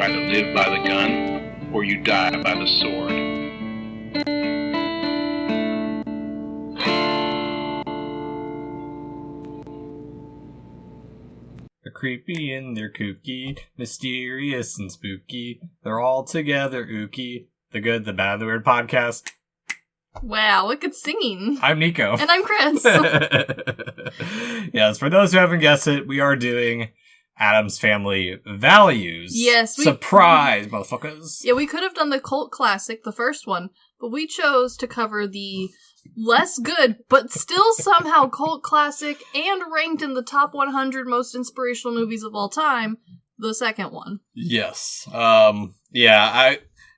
either live by the gun or you die by the sword. They're creepy and they're kooky, mysterious and spooky. They're all together ooky. The Good, the Bad, the Weird podcast. Wow, look at singing. I'm Nicho. And I'm Chris. Yes, for those who haven't guessed it, we are doing Addams Family Values. Yes. Surprise, motherfuckers. Yeah, we could have done the cult classic, the first one, but we chose to cover the less good, but still somehow cult classic and ranked in the top 100 most inspirational movies of all time, the second one. Yes.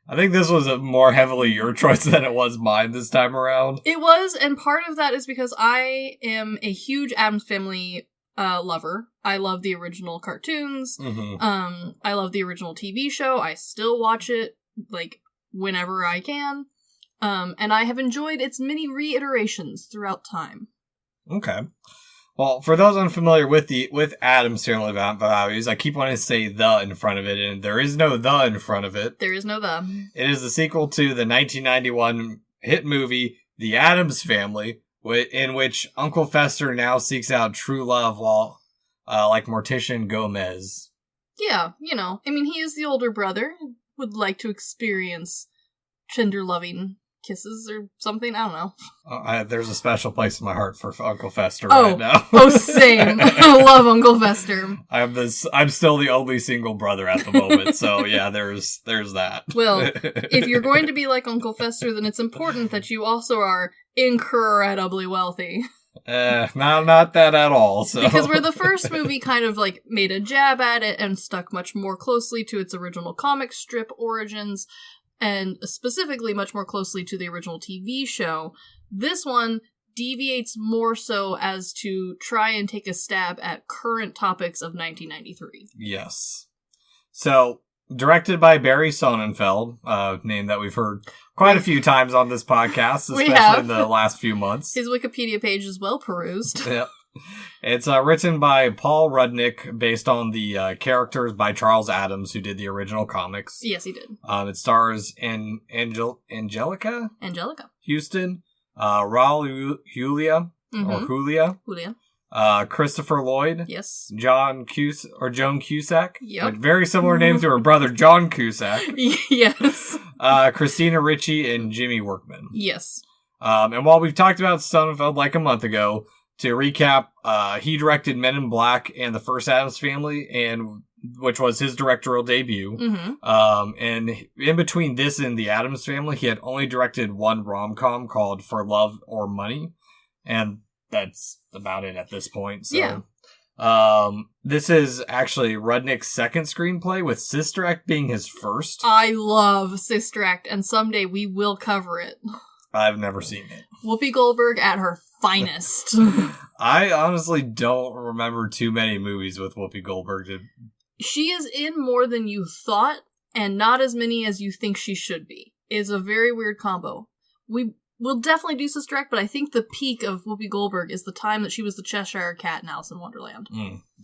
I think this was a more heavily your choice than it was mine this time around. It was, and part of that is because I am a huge Addams Family lover. I love the original cartoons. Mm-hmm. I love the original TV show. I still watch it, like, whenever I can. And I have enjoyed its many reiterations throughout time. Okay. Well, for those unfamiliar with Addams Family Values, I keep wanting to say the in front of it, and there is no the in front of it. There is no the. It is the sequel to the 1991 hit movie, The Addams Family, in which Uncle Fester now seeks out true love while, like Morticia and Gomez. Yeah, he is the older brother, would like to experience tender-loving kisses or something. I don't know. There's a special place in my heart for Uncle Fester right now. Same. I love Uncle Fester. I'm still the only single brother at the moment, so yeah, there's that. Well, if you're going to be like Uncle Fester, then it's important that you also are incredibly wealthy. Not that at all. So. Because where the first movie kind of like made a jab at it and stuck much more closely to its original comic strip origins, and specifically much more closely to the original TV show, this one deviates more so as to try and take a stab at current topics of 1993. Yes. So, directed by Barry Sonnenfeld, a name that we've heard quite a few times on this podcast, especially in the last few months. His Wikipedia page is well perused. Yep. It's written by Paul Rudnick, based on the characters by Charles Addams, who did the original comics. Yes, he did. It stars in Angelica Houston, Raul Julia, or Julia, Christopher Lloyd, yes, Joan Cusack, yep, very similar name to her brother John Cusack, yes, Christina Ricci, and Jimmy Workman, yes. And while we've talked about Sonnenfeld like a month ago, to recap, he directed Men in Black and the first Addams Family, which was his directorial debut. Mm-hmm. And in between this and the Addams Family, he had only directed one rom-com called For Love or Money, and that's about it at this point. So, yeah. This is actually Rudnick's second screenplay, with Sister Act being his first. I love Sister Act, and someday we will cover it. I've never seen it. Whoopi Goldberg at her finest. I honestly don't remember too many movies with Whoopi Goldberg. She is in more than you thought, and not as many as you think she should be. It's a very weird combo. We will definitely do Sister Act, but I think the peak of Whoopi Goldberg is the time that she was the Cheshire Cat in Alice in Wonderland.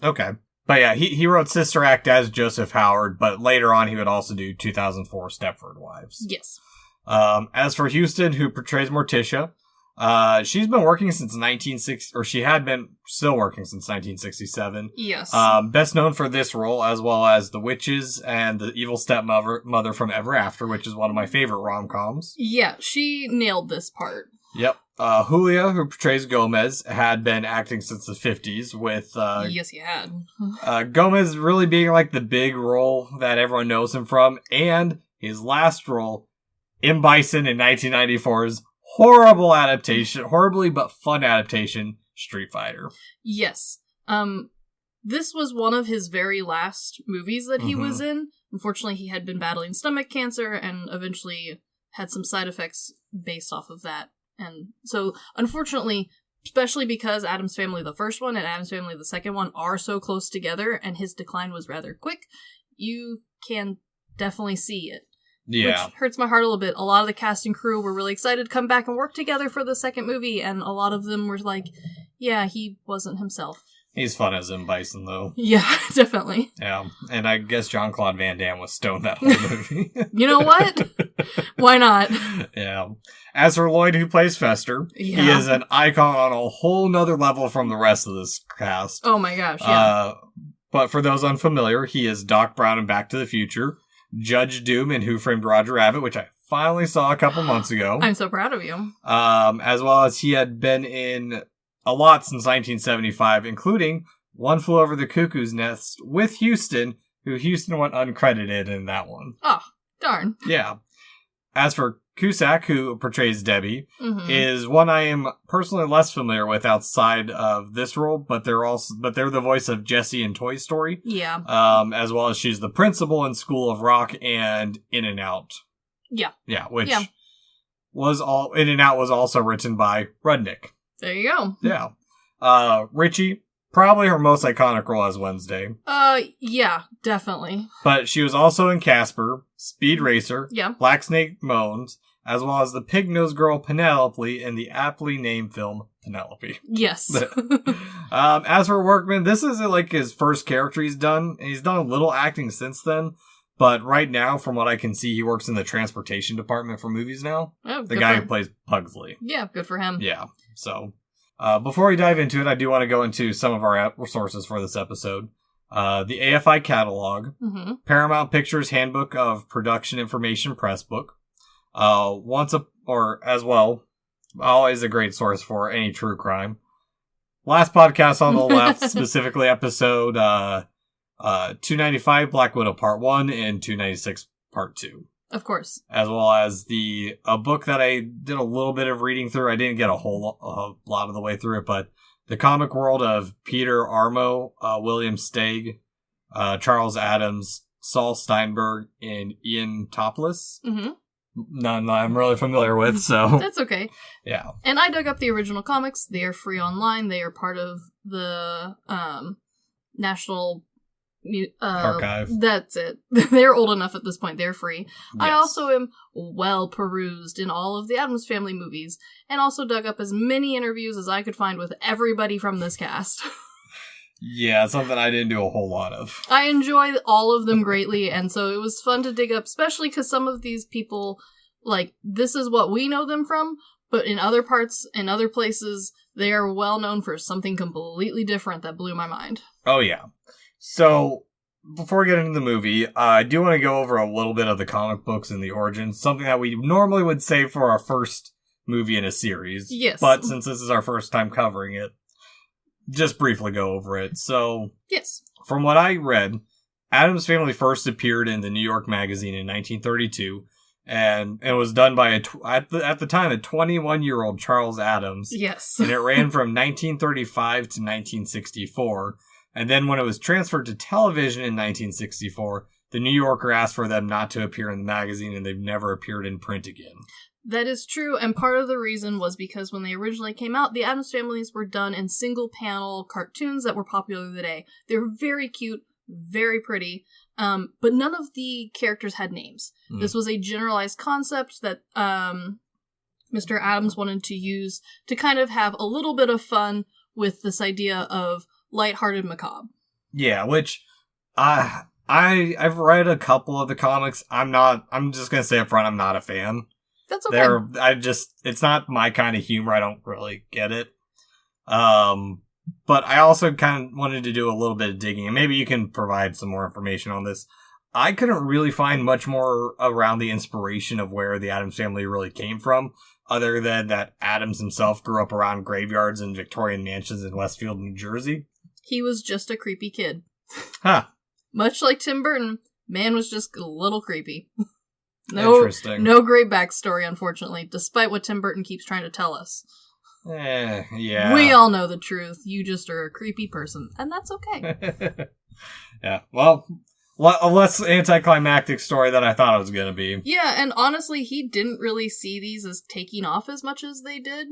Okay. But yeah, he wrote Sister Act as Joseph Howard, but later on he would also do 2004 Stepford Wives. Yes. As for Houston, who portrays Morticia, she's been working since 1960, or she had been still working since 1967. Yes. Best known for this role, as well as The Witches and The Evil Stepmother from Ever After, which is one of my favorite rom-coms. Yeah, she nailed this part. Yep. Julia, who portrays Gomez, had been acting since the 50s with... yes, he had. Gomez really being like the big role that everyone knows him from, and his last role, M. Bison in 1994's horribly but fun adaptation, Street Fighter. Yes. This was one of his very last movies that he was in. Unfortunately, he had been battling stomach cancer and eventually had some side effects based off of that. And so, unfortunately, especially because Addams Family, the first one, and Addams Family, the second one, are so close together, and his decline was rather quick, you can definitely see it. Yeah. Which hurts my heart a little bit. A lot of the cast and crew were really excited to come back and work together for the second movie, and a lot of them were like, yeah, he wasn't himself. He's fun as M. Bison, though. Yeah, definitely. Yeah, and I guess Jean-Claude Van Damme was stoned that whole movie. You know what? Why not? Yeah. As for Lloyd, who plays Fester, he is an icon on a whole nother level from the rest of this cast. Oh my gosh, yeah. But for those unfamiliar, he is Doc Brown in Back to the Future, Judge Doom in Who Framed Roger Rabbit, which I finally saw a couple months ago. I'm so proud of you. As well as he had been in a lot since 1975, including One Flew Over the Cuckoo's Nest with Houston, who Houston went uncredited in that one. Oh, darn. Yeah. As for Cusack, who portrays Debbie, is one I am personally less familiar with outside of this role, but they're the voice of Jessie in Toy Story. Yeah. As well as she's the principal in School of Rock and In and Out. Yeah. Yeah, which was all In and Out was also written by Rudnick. There you go. Yeah. Richie, probably her most iconic role as Wednesday. Yeah, definitely. But she was also in Casper, Speed Racer, Black Snake Moans, as well as the pig-nosed girl Penelope in the aptly named film Penelope. Yes. As for Workman, this isn't like his first character he's done. He's done a little acting since then. But right now, from what I can see, he works in the transportation department for movies now. Oh, the guy who plays Pugsley. Yeah, good for him. Yeah. So, before we dive into it, I do want to go into some of our resources for this episode. The AFI catalog, Paramount Pictures Handbook of Production Information Press Book, always a great source for any true crime. Last podcast on the left, specifically episode 295 Black Widow Part 1 and 296 Part 2. Of course. As well as a book that I did a little bit of reading through. I didn't get a lot of the way through it, but The Comic World of Peter Armo, William Steig, Charles Addams, Saul Steinberg, and Ian Topless. None I'm really familiar with, so. That's okay. Yeah. And I dug up the original comics. They are free online. They are part of the National Archive. That's it. They're old enough at this point. They're free. Yes. I also am well perused in all of the Addams Family movies, and also dug up as many interviews as I could find with everybody from this cast. Yeah, something I didn't do a whole lot of. I enjoy all of them greatly, and so it was fun to dig up, especially because some of these people, like, this is what we know them from, but in other parts, in other places, they are well known for something completely different that blew my mind. Oh, yeah. So, before we get into the movie, I do want to go over a little bit of the comic books and the origins, something that we normally would save for our first movie in a series. Yes. But since this is our first time covering it, just briefly go over it. So, yes. From what I read, Addams Family first appeared in the New York Magazine in 1932, and it was done by, at the time, a 21-year-old Charles Addams. Yes. And it ran from 1935 to 1964. And then when it was transferred to television in 1964, the New Yorker asked for them not to appear in the magazine, and they've never appeared in print again. That is true, and part of the reason was because when they originally came out, the Addams Families were done in single-panel cartoons that were popular today. They were very cute, very pretty, but none of the characters had names. This was a generalized concept that Mr. Addams wanted to use to kind of have a little bit of fun with this idea of lighthearted macabre. Yeah, which I've read a couple of the comics. I'm just gonna say up front, I'm not a fan. That's okay. It's not my kind of humor. I don't really get it. But I also kind of wanted to do a little bit of digging, and maybe you can provide some more information on this. I couldn't really find much more around the inspiration of where the Addams Family really came from, other than that Addams himself grew up around graveyards and Victorian mansions in Westfield, New Jersey. He was just a creepy kid. Huh. Much like Tim Burton, man was just a little creepy. Interesting. No great backstory, unfortunately, despite what Tim Burton keeps trying to tell us. Yeah. We all know the truth. You just are a creepy person, and that's okay. Yeah, well, a less anticlimactic story than I thought it was going to be. Yeah, and honestly, he didn't really see these as taking off as much as they did.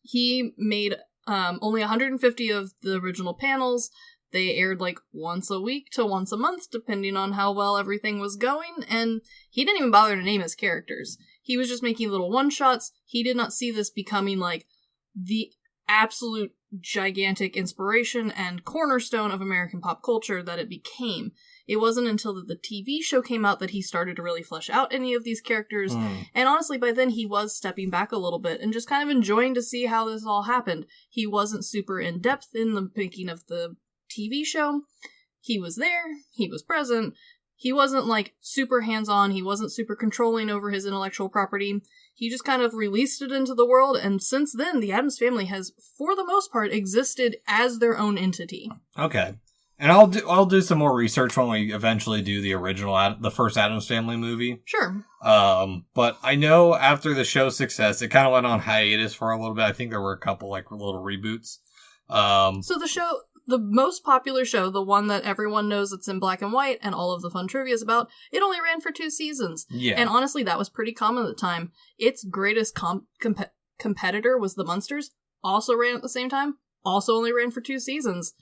He made only 150 of the original panels. They aired like once a week to once a month, depending on how well everything was going, and he didn't even bother to name his characters. He was just making little one-shots. He did not see this becoming like the absolute gigantic inspiration and cornerstone of American pop culture that it became. It wasn't until the TV show came out that he started to really flesh out any of these characters, and honestly, by then he was stepping back a little bit and just kind of enjoying to see how this all happened. He wasn't super in-depth in the making of the TV show. He was there, he was present, he wasn't, like, super hands-on, he wasn't super controlling over his intellectual property. He just kind of released it into the world, and since then, the Addams Family has, for the most part, existed as their own entity. Okay. And I'll do some more research when we eventually do the first Addams Family movie. Sure. But I know after the show's success, it kind of went on hiatus for a little bit. I think there were a couple, like, little reboots. So the most popular show, the one that everyone knows that's in black and white and all of the fun trivia is about, it only ran for 2 seasons. Yeah. And honestly, that was pretty common at the time. Its greatest competitor was The Munsters, also ran at the same time, also only ran for 2 seasons.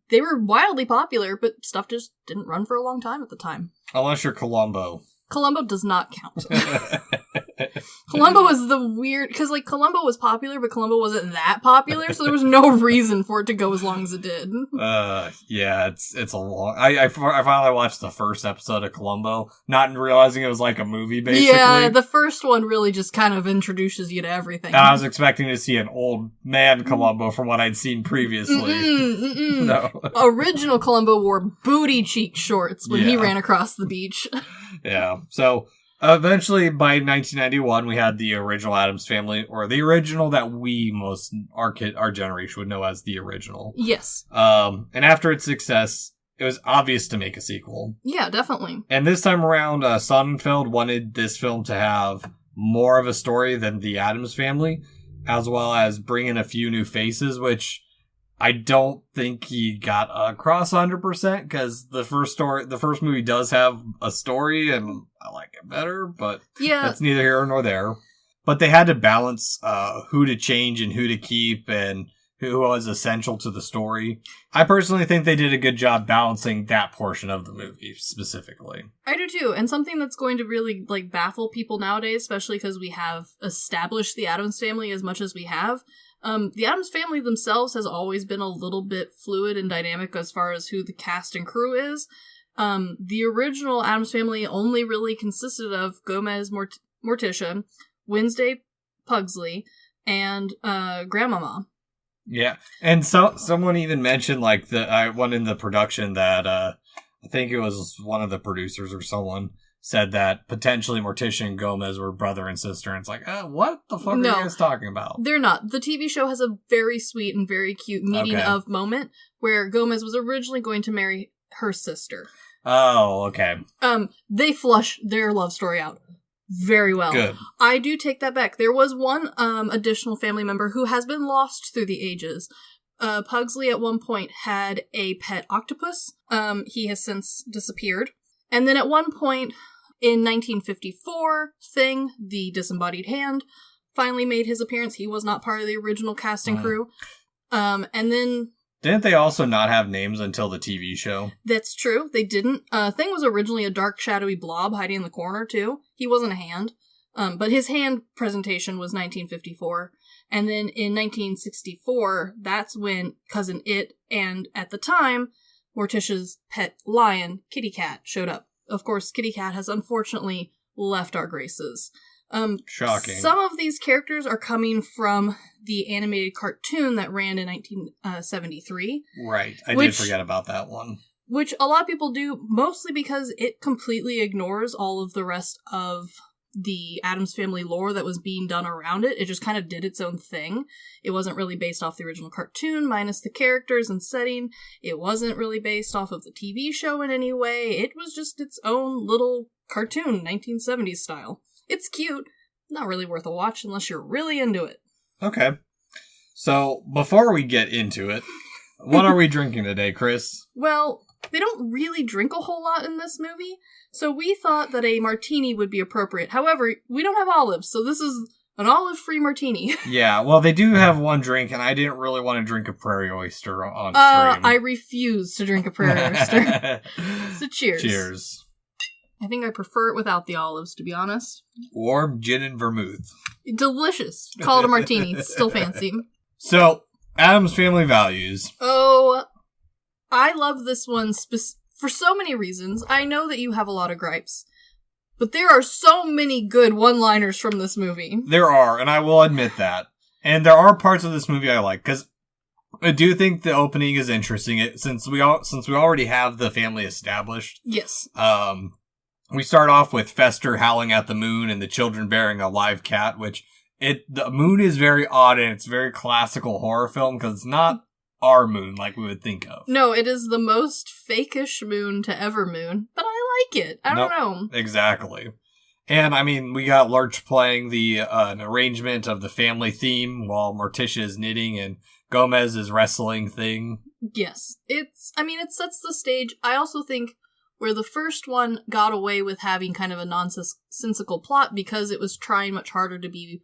They were wildly popular, but stuff just didn't run for a long time at the time. Unless you're Columbo. Columbo does not count. Columbo was the weird... Because, like, Columbo was popular, but Columbo wasn't that popular, so there was no reason for it to go as long as it did. Yeah, it's a long... I finally watched the first episode of Columbo, not realizing it was like a movie, basically. Yeah, the first one really just kind of introduces you to everything. And I was expecting to see an old man Columbo from what I'd seen previously. No. Original Columbo wore booty cheek shorts when he ran across the beach. Yeah, so... Eventually, by 1991, we had the original Addams Family, or the original that our generation would know as the original. Yes. And after its success, it was obvious to make a sequel. Yeah, definitely. And this time around, Sonnenfeld wanted this film to have more of a story than the Addams Family, as well as bring in a few new faces, which I don't think he got across 100%, because the first movie does have a story, and I like it better, but that's neither here nor there. But they had to balance who to change and who to keep, and who was essential to the story. I personally think they did a good job balancing that portion of the movie, specifically. I do too, and something that's going to really, like, baffle people nowadays, especially because we have established the Addams Family as much as we have. The Addams Family themselves has always been a little bit fluid and dynamic as far as who the cast and crew is. The original Addams Family only really consisted of Gomez Morticia, Wednesday Pugsley, and Grandmama. Yeah, and someone even mentioned, like, one in the production that I think it was one of the producers or someone said that potentially Morticia and Gomez were brother and sister, and it's like, what the fuck are you guys talking about? They're not. The TV show has a very sweet and very cute meeting of moment where Gomez was originally going to marry her sister. Oh, okay. They flush their love story out very well. Good. I do take that back. There was one additional family member who has been lost through the ages. Pugsley at one point had a pet octopus. He has since disappeared. And then at one point in 1954, Thing, the disembodied hand, finally made his appearance. He was not part of the original cast and crew. And then... Didn't they also not have names until the TV show? That's true. They didn't. Thing was originally a dark, shadowy blob hiding in the corner, too. He wasn't a hand. But his hand presentation was 1954. And then in 1964, that's when Cousin It and, at the time, Morticia's pet lion, Kitty Cat, showed up. Of course, Kitty Cat has unfortunately left our graces. Shocking. Some of these characters are coming from the animated cartoon that ran in 1973. Right. I did forget about that one. Which a lot of people do, mostly because it completely ignores all of the rest of the Addams Family lore that was being done around it. It just kind of did its own thing. It wasn't really based off the original cartoon, minus the characters and setting. It wasn't really based off of the TV show in any way. It was just its own little cartoon, 1970s style. It's cute. Not really worth a watch unless you're really into it. Okay. So, before we get into it, what are we drinking today, Chris? Well, they don't really drink a whole lot in this movie, so we thought that a martini would be appropriate. However, we don't have olives, so this is an olive-free martini. Yeah, well, they do have one drink, and I didn't really want to drink a prairie oyster on stream. I refuse to drink a prairie oyster. So cheers. Cheers. I think I prefer it without the olives, to be honest. Or gin and vermouth. Delicious. Call it a martini. It's still fancy. So, Addams Family Values. Oh, I love this one for so many reasons. I know that you have a lot of gripes, but there are so many good one-liners from this movie. There are, and I will admit that. And there are parts of this movie I like, because I do think the opening is interesting. Since we already have the family established. Yes. We start off with Fester howling at the moon and the children bearing a live cat, which the moon is very odd and it's very classical horror film because it's not our moon like we would think of. No, it is the most fake-ish moon to ever moon, but I like it. I don't know. Exactly. And, I mean, we got Lurch playing an arrangement of the family theme while Morticia is knitting and Gomez is wrestling thing. Yes. It sets the stage. I also think where the first one got away with having kind of a nonsensical plot because it was trying much harder to be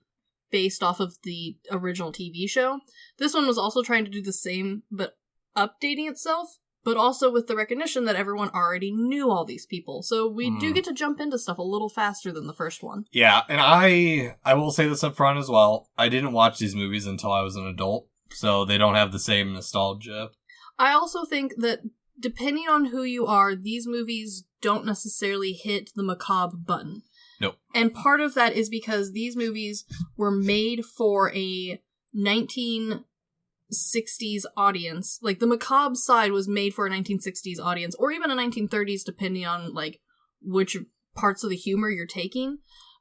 based off of the original TV show. This one was also trying to do the same, but updating itself, but also with the recognition that everyone already knew all these people. So we do get to jump into stuff a little faster than the first one. Yeah, and I will say this up front as well. I didn't watch these movies until I was an adult, so they don't have the same nostalgia. I also think that depending on who you are, these movies don't necessarily hit the macabre button. Nope. And part of that is because these movies were made for a 1960s audience. Like, the macabre side was made for a 1960s audience, or even a 1930s, depending on, like, which parts of the humor you're taking.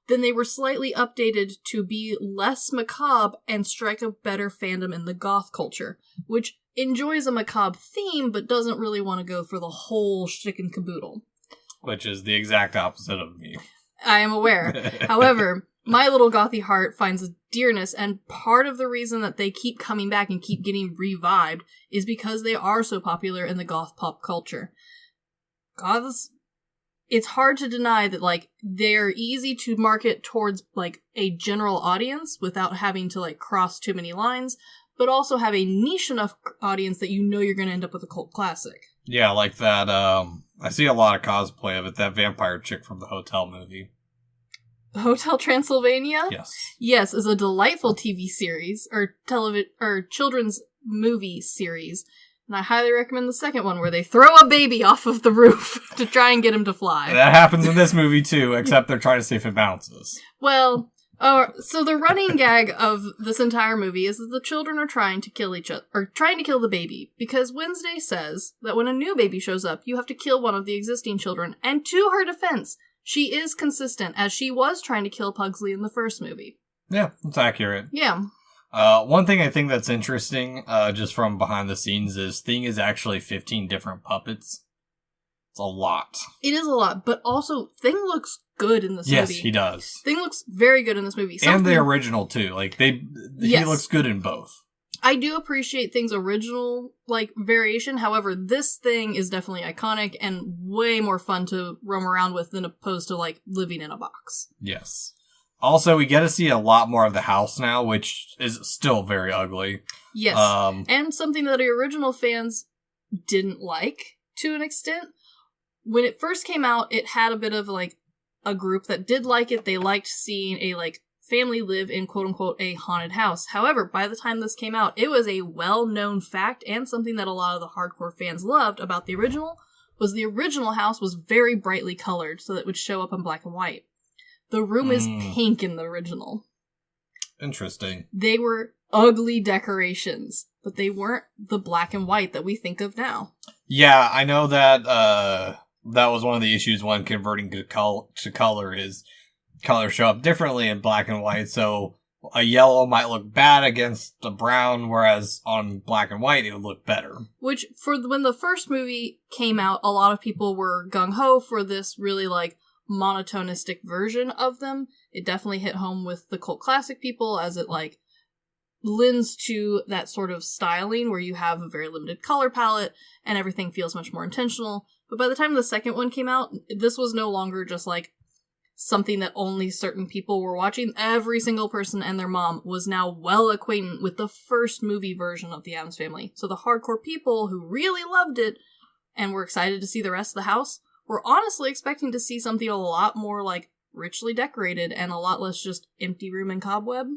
Then they were slightly updated to be less macabre and strike a better fandom in the goth culture, which enjoys a macabre theme, but doesn't really want to go for the whole shtick and caboodle. Which is the exact opposite of me. I am aware. However, my little gothy heart finds a dearness, and part of the reason that they keep coming back and keep getting revived is because they are so popular in the goth pop culture. Goths, it's hard to deny that, like, they're easy to market towards, like, a general audience without having to, like, cross too many lines, but also have a niche enough audience that you know you're going to end up with a cult classic. Yeah, like that, I see a lot of cosplay of it, that vampire chick from the Hotel movie. Hotel Transylvania? Yes. Yes, is a delightful TV series, or children's movie series. And I highly recommend the second one, where they throw a baby off of the roof to try and get him to fly. That happens in this movie, too, except they're trying to see if it bounces. Well, so the running gag of this entire movie is that the children are trying to kill each other, or trying to kill the baby, because Wednesday says that when a new baby shows up, you have to kill one of the existing children, and to her defense, she is consistent, as she was trying to kill Pugsley in the first movie. Yeah, that's accurate. Yeah. One thing I think that's interesting, just from behind the scenes, is Thing is actually 15 different puppets. It's a lot. It is a lot, but also, Thing looks good in this movie. Yes, he does. Thing looks very good in this movie. And the original, too. Like, he looks good in both. I do appreciate Thing's original, like, variation. However, this Thing is definitely iconic and way more fun to roam around with than opposed to, like, living in a box. Yes. Also, we get to see a lot more of the house now, which is still very ugly. Yes. And something that the original fans didn't like, to an extent. When it first came out, it had a bit of, like, a group that did like it. They liked seeing a, like, family live in quote-unquote a haunted house. However, by the time this came out, it was a well-known fact and something that a lot of the hardcore fans loved about the original house was very brightly colored so that it would show up in black and white. The room is pink in the original. Interesting. They were ugly decorations, but they weren't the black and white that we think of now. Yeah, I know that that was one of the issues when converting to color is colors show up differently in black and white, so a yellow might look bad against a brown, whereas on black and white it would look better. Which, when the first movie came out, a lot of people were gung-ho for this really, like, monotonistic version of them. It definitely hit home with the cult classic people, as it, like, lends to that sort of styling where you have a very limited color palette and everything feels much more intentional. But by the time the second one came out, this was no longer just, like, something that only certain people were watching. Every single person and their mom was now well acquainted with the first movie version of the Addams Family. So the hardcore people who really loved it and were excited to see the rest of the house were honestly expecting to see something a lot more, like, richly decorated and a lot less just empty room and cobweb.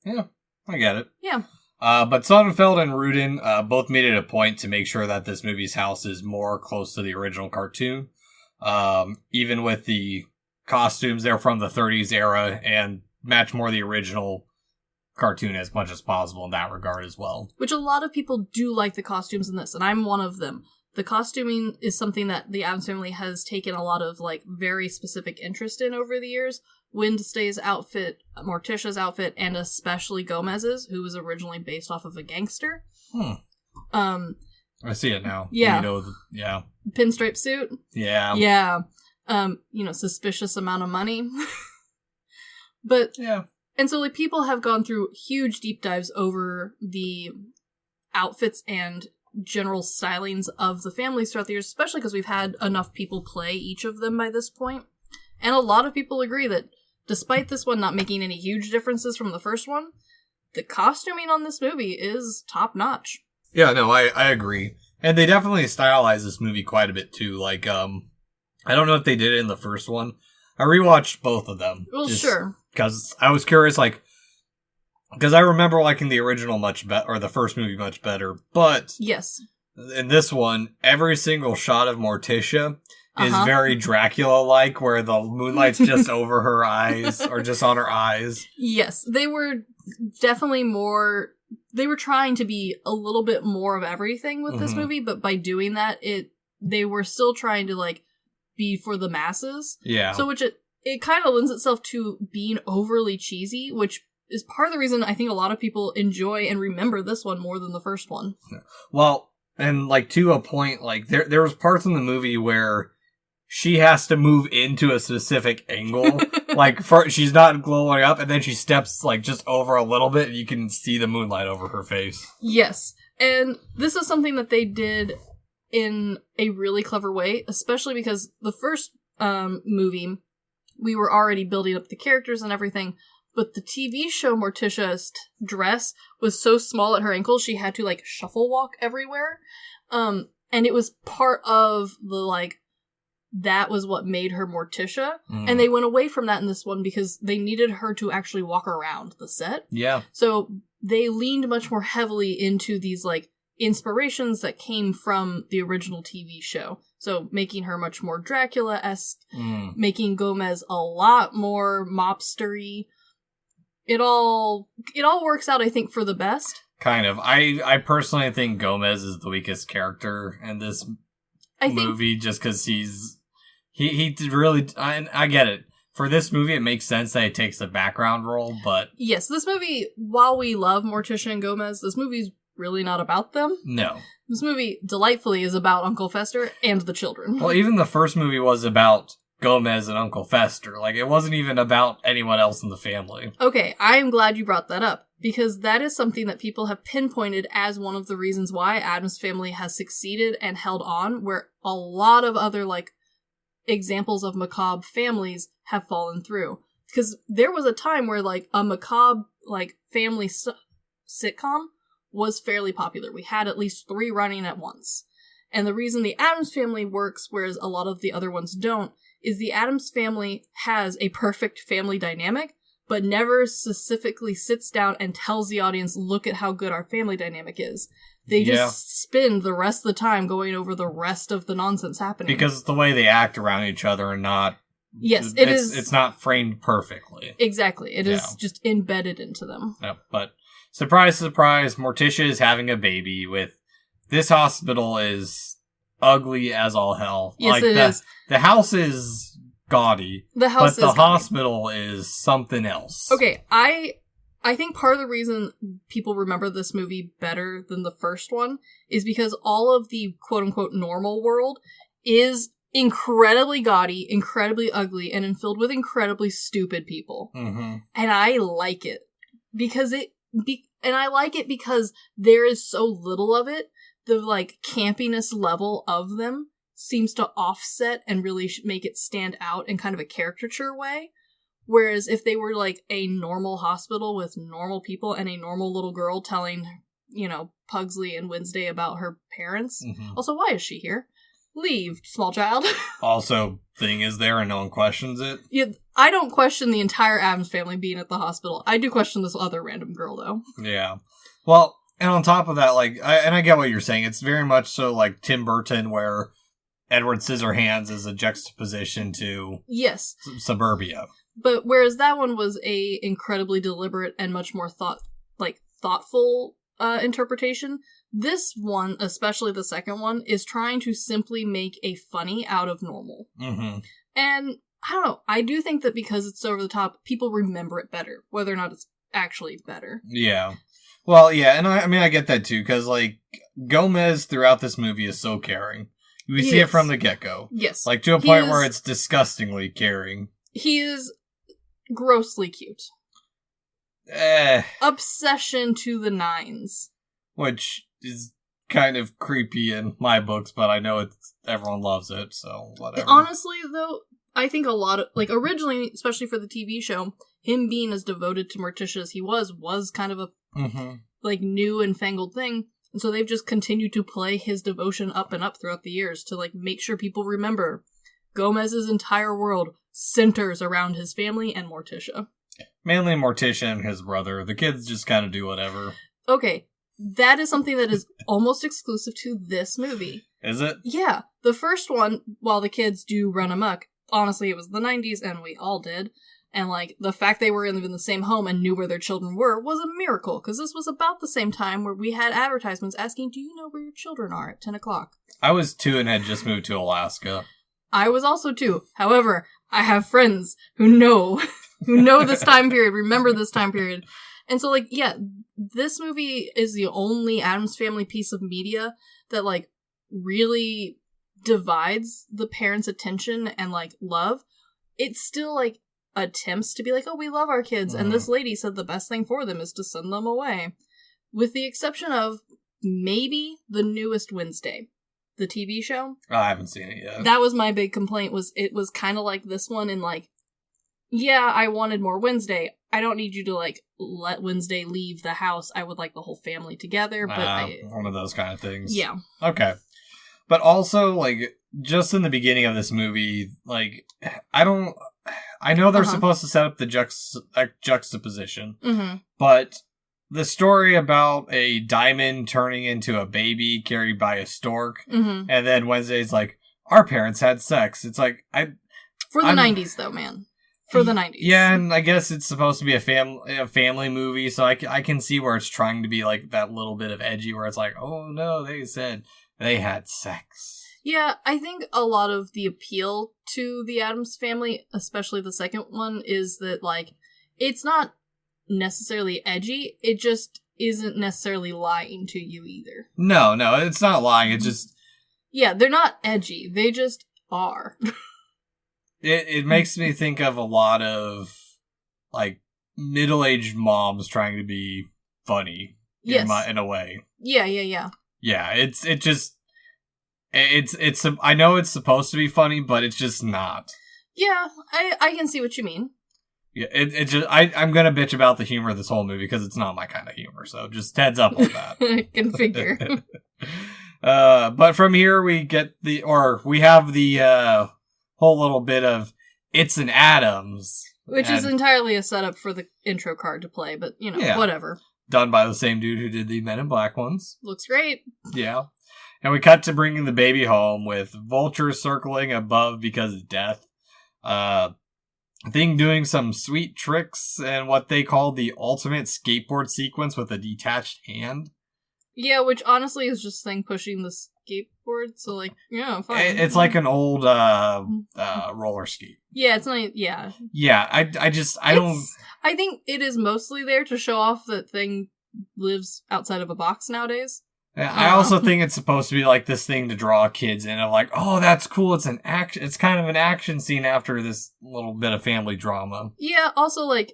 Yeah, I get it. Yeah. But Sonnenfeld and Rudin both made it a point to make sure that this movie's house is more close to the original cartoon. Even with the costumes, they're from the 30s era and match more the original cartoon as much as possible in that regard as well. Which a lot of people do like the costumes in this, and I'm one of them. The costuming is something that the Addams Family has taken a lot of, like, very specific interest in over the years. Wednesday's outfit, Morticia's outfit, and especially Gomez's, who was originally based off of a gangster. I see it now. Yeah. Yeah. Pinstripe suit. Yeah. Yeah. Suspicious amount of money. But, yeah. And so, like, people have gone through huge deep dives over the outfits and general stylings of the families throughout the years, especially because we've had enough people play each of them by this point. And a lot of people agree that despite this one not making any huge differences from the first one, the costuming on this movie is top-notch. Yeah, no, I agree. And they definitely stylize this movie quite a bit, too. Like, I don't know if they did it in the first one. I rewatched both of them. Well, sure. Because I was curious, like, because I remember liking the original much better, or the first movie much better, but yes, in this one, every single shot of Morticia is very Dracula-like, where the moonlight's just over her eyes, or just on her eyes. Yes, they were definitely more, they were trying to be a little bit more of everything with this movie, but by doing that, they were still trying to, like, be for the masses. Yeah. So which it kind of lends itself to being overly cheesy, which is part of the reason I think a lot of people enjoy and remember this one more than the first one. Well, and, like, to a point, like, there was parts in the movie where she has to move into a specific angle. Like, she's not glowing up, and then she steps, like, just over a little bit, and you can see the moonlight over her face. Yes. And this is something that they did in a really clever way, especially because the first movie, we were already building up the characters and everything, but the TV show Morticia's dress was so small at her ankles, she had to, like, shuffle walk everywhere. And it was part of the, like, that was what made her Morticia. And they went away from that in this one because they needed her to actually walk around the set. Yeah. So they leaned much more heavily into these, like, inspirations that came from the original TV show. So making her much more Dracula-esque, making Gomez a lot more mobstery. It all works out, I think, for the best. Kind of. I personally think Gomez is the weakest character in this movie, just because he really, I get it. For this movie, it makes sense that he takes the background role, but... Yes, this movie, while we love Morticia and Gomez, this movie's really not about them. No. This movie, delightfully, is about Uncle Fester and the children. Well, even the first movie was about Gomez and Uncle Fester. Like, it wasn't even about anyone else in the family. Okay, I am glad you brought that up, because that is something that people have pinpointed as one of the reasons why Addams Family has succeeded and held on, where a lot of other, like, examples of macabre families have fallen through. Because there was a time where, like, a macabre, like, family sitcom was fairly popular. We had at least 3 running at once. And the reason the Addams Family works, whereas a lot of the other ones don't, is the Addams Family has a perfect family dynamic, but never specifically sits down and tells the audience, look at how good our family dynamic is. They just spend the rest of the time going over the rest of the nonsense happening. Because it's the way they act around each other and not... Yes, it is. It's not framed perfectly. Exactly. It is just embedded into them. Yep, but surprise, surprise, Morticia is having a baby with... This hospital is ugly as all hell. Yes, like, it is. The house is gaudy. The house but the hospital is something else. Okay, I think part of the reason people remember this movie better than the first one is because all of the quote-unquote normal world is incredibly gaudy, incredibly ugly, and filled with incredibly stupid people. And I like it. And I like it because there is so little of it. The, like, campiness level of them seems to offset and really make it stand out in kind of a caricature way. Whereas if they were, like, a normal hospital with normal people and a normal little girl telling, you know, Pugsley and Wednesday about her parents. Also, why is she here? Leave, small child. Also, Thing is there and no one questions it. Yeah, I don't question the entire Addams Family being at the hospital. I do question this other random girl, though. Yeah. Well, and on top of that, like, I get what you're saying. It's very much so like Tim Burton, where Edward Scissorhands is a juxtaposition to yes, Suburbia. But whereas that one was a incredibly deliberate and much more thoughtful interpretation, this one, especially the second one, is trying to simply make a funny out of normal. Mm-hmm. And I don't know, I do think that because it's so over the top, people remember it better, whether or not it's actually better. Yeah. Well, yeah, and I get that too, because, like, Gomez throughout this movie is so caring. We see it from the get-go. Yes. Like, to a point where it's disgustingly caring. He is grossly cute. Obsession to the nines. Which is kind of creepy in my books, but I know everyone loves it, so whatever. Honestly, though, I think a lot of, like, originally, especially for the TV show, him being as devoted to Morticia as he was kind of a, like, new and fangled thing. And so they've just continued to play his devotion up and up throughout the years to, like, make sure people remember Gomez's entire world centers around his family and Morticia. Mainly Morticia and his brother. The kids just kind of do whatever. Okay, that is something that is almost exclusive to this movie. Is it? Yeah. The first one, while the kids do run amok, honestly, it was the 90s and we all did. And, like, the fact they were in the same home and knew where their children were was a miracle, because this was about the same time where we had advertisements asking, do you know where your children are at 10 o'clock? I was 2 and had just moved to Alaska. I was also 2. However, I have friends who know this time period, remember this time period. And so, like, yeah, this movie is the only Addams Family piece of media that, like, really divides the parents' attention and, like, love. It's still, like, attempts to be like, oh, we love our kids, and this lady said the best thing for them is to send them away. With the exception of maybe the newest Wednesday, the TV show. Oh, I haven't seen it yet. That was my big complaint, was it was kind of like this one in, like, yeah, I wanted more Wednesday. I don't need you to, like, let Wednesday leave the house. I would like the whole family together, but one of those kind of things. Yeah. Okay. But also, like, just in the beginning of this movie, like, I know they're supposed to set up the juxtaposition, but the story about a diamond turning into a baby carried by a stork, and then Wednesday's like, our parents had sex. It's like, For the 90s, though, man. For the 90s. Yeah, and I guess it's supposed to be a family movie, so I can see where it's trying to be, like, that little bit of edgy, where it's like, oh no, they said they had sex. Yeah, I think a lot of the appeal to the Addams Family, especially the second one, is that, like, it's not necessarily edgy, it just isn't necessarily lying to you either. No, it's not lying, it's just... Yeah, they're not edgy, they just are. It makes me think of a lot of, like, middle-aged moms trying to be funny. Yes. In a way. Yeah. Yeah, it's I know it's supposed to be funny, but it's just not. Yeah, I can see what you mean. Yeah, it's just I'm gonna bitch about the humor of this whole movie because it's not my kind of humor. So just heads up on that. I can figure. But from here we have the whole little bit of it's an Addams, which is entirely a setup for the intro card to play. But whatever. Done by the same dude who did the Men in Black ones. Looks great. Yeah. And we cut to bringing the baby home with vultures circling above because of death. Thing doing some sweet tricks and what they call the ultimate skateboard sequence with a detached hand. Yeah, which honestly is just Thing pushing the skateboard, so, like, yeah, fine. It's like an old roller skate. Yeah, it's not, yeah. Yeah, I don't... I think it is mostly there to show off that Thing lives outside of a box nowadays. I also think it's supposed to be like this thing to draw kids in of like, oh, that's cool. It's kind of an action scene after this little bit of family drama. Yeah. Also, like,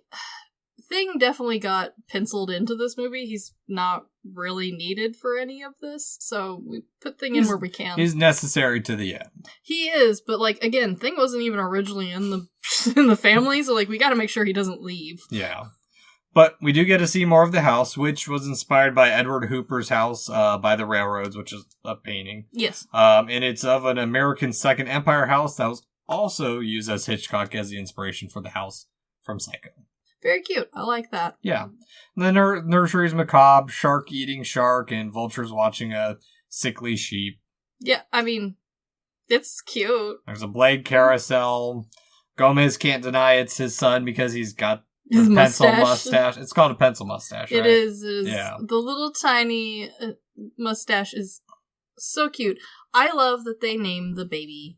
Thing definitely got penciled into this movie. He's not really needed for any of this, so we put Thing in where we can. He's necessary to the end. He is, but, like, again, Thing wasn't even originally in the family, so, like, we got to make sure he doesn't leave. Yeah. But we do get to see more of the house, which was inspired by Edward Hooper's house by the railroads, which is a painting. Yes. And it's of an American Second Empire house that was also used as Hitchcock as the inspiration for the house from Psycho. Very cute. I like that. Yeah. And the nursery's macabre, shark eating shark, and vultures watching a sickly sheep. Yeah, I mean, it's cute. There's a blade carousel. Gomez can't deny it's his son because he's got His a pencil mustache. mustache. It's called a pencil mustache, right? It is. Yeah. The little tiny mustache is so cute. I love that they named the baby.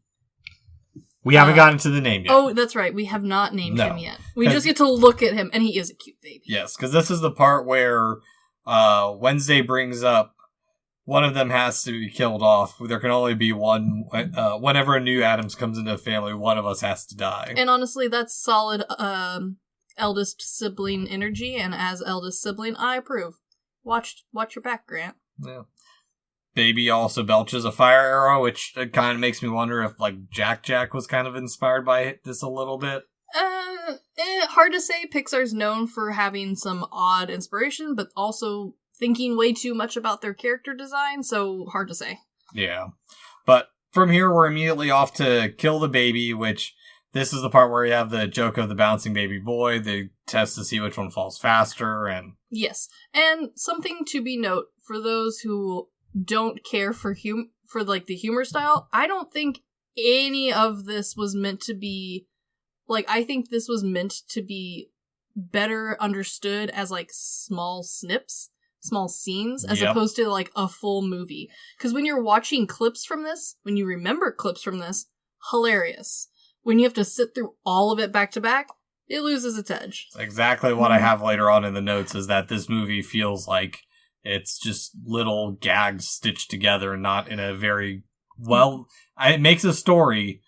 We haven't gotten to the name yet. Oh, that's right. We have not named No. him yet. We just get to look at him, and he is a cute baby. Yes, because this is the part where Wednesday brings up one of them has to be killed off. There can only be one. Whenever a new Addams comes into a family, one of us has to die. And honestly, that's solid eldest sibling energy, and as eldest sibling, I approve. Watch your back, Grant. Yeah. Baby also belches a fire arrow, which kind of makes me wonder if, like, Jack was kind of inspired by this a little bit. Hard to say. Pixar's known for having some odd inspiration, but also thinking way too much about their character design, so hard to say. Yeah. But from here, we're immediately off to kill the baby, which this is the part where you have the joke of the bouncing baby boy. They test to see which one falls faster, and... Yes. And something to be note, for those who don't care for the humor style, I don't think any of this was meant to be... Like, I think this was meant to be better understood as, like, small snips, small scenes, as opposed to, like, a full movie. Because when you're watching clips from this, when you remember clips from this, hilarious. When you have to sit through all of it back to back, it loses its edge. It's exactly what I have later on in the notes, is that this movie feels like it's just little gags stitched together and not in a very well... It makes a story,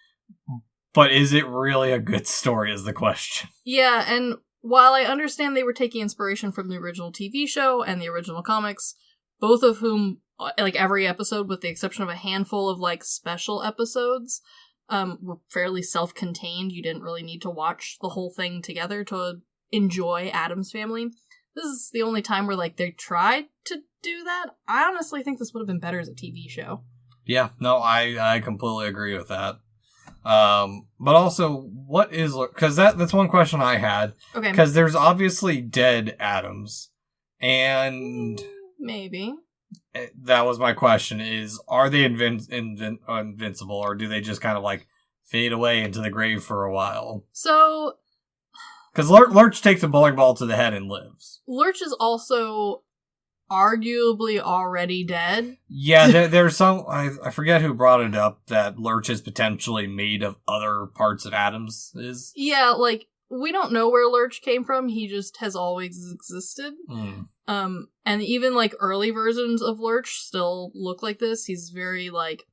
but is it really a good story is the question. Yeah, and while I understand they were taking inspiration from the original TV show and the original comics, both of whom, like, every episode, with the exception of a handful of, like, special episodes, were fairly self-contained. You didn't really need to watch the whole thing together to enjoy Addams Family. This is the only time where, like, they tried to do that. I honestly think this would have been better as a TV show. Yeah, no, I completely agree with that. But also, what is... Because that's one question I had. Okay. Because there's obviously dead Addams. And... Maybe. That was my question, is, are they invincible, or do they just kind of, like, fade away into the grave for a while? So... Because Lurch takes a bowling ball to the head and lives. Lurch is also arguably already dead. Yeah, there's some... I forget who brought it up, that Lurch is potentially made of other parts of Addams. Yeah, like, we don't know where Lurch came from. He just has always existed. And even, like, early versions of Lurch still look like this. He's very, like,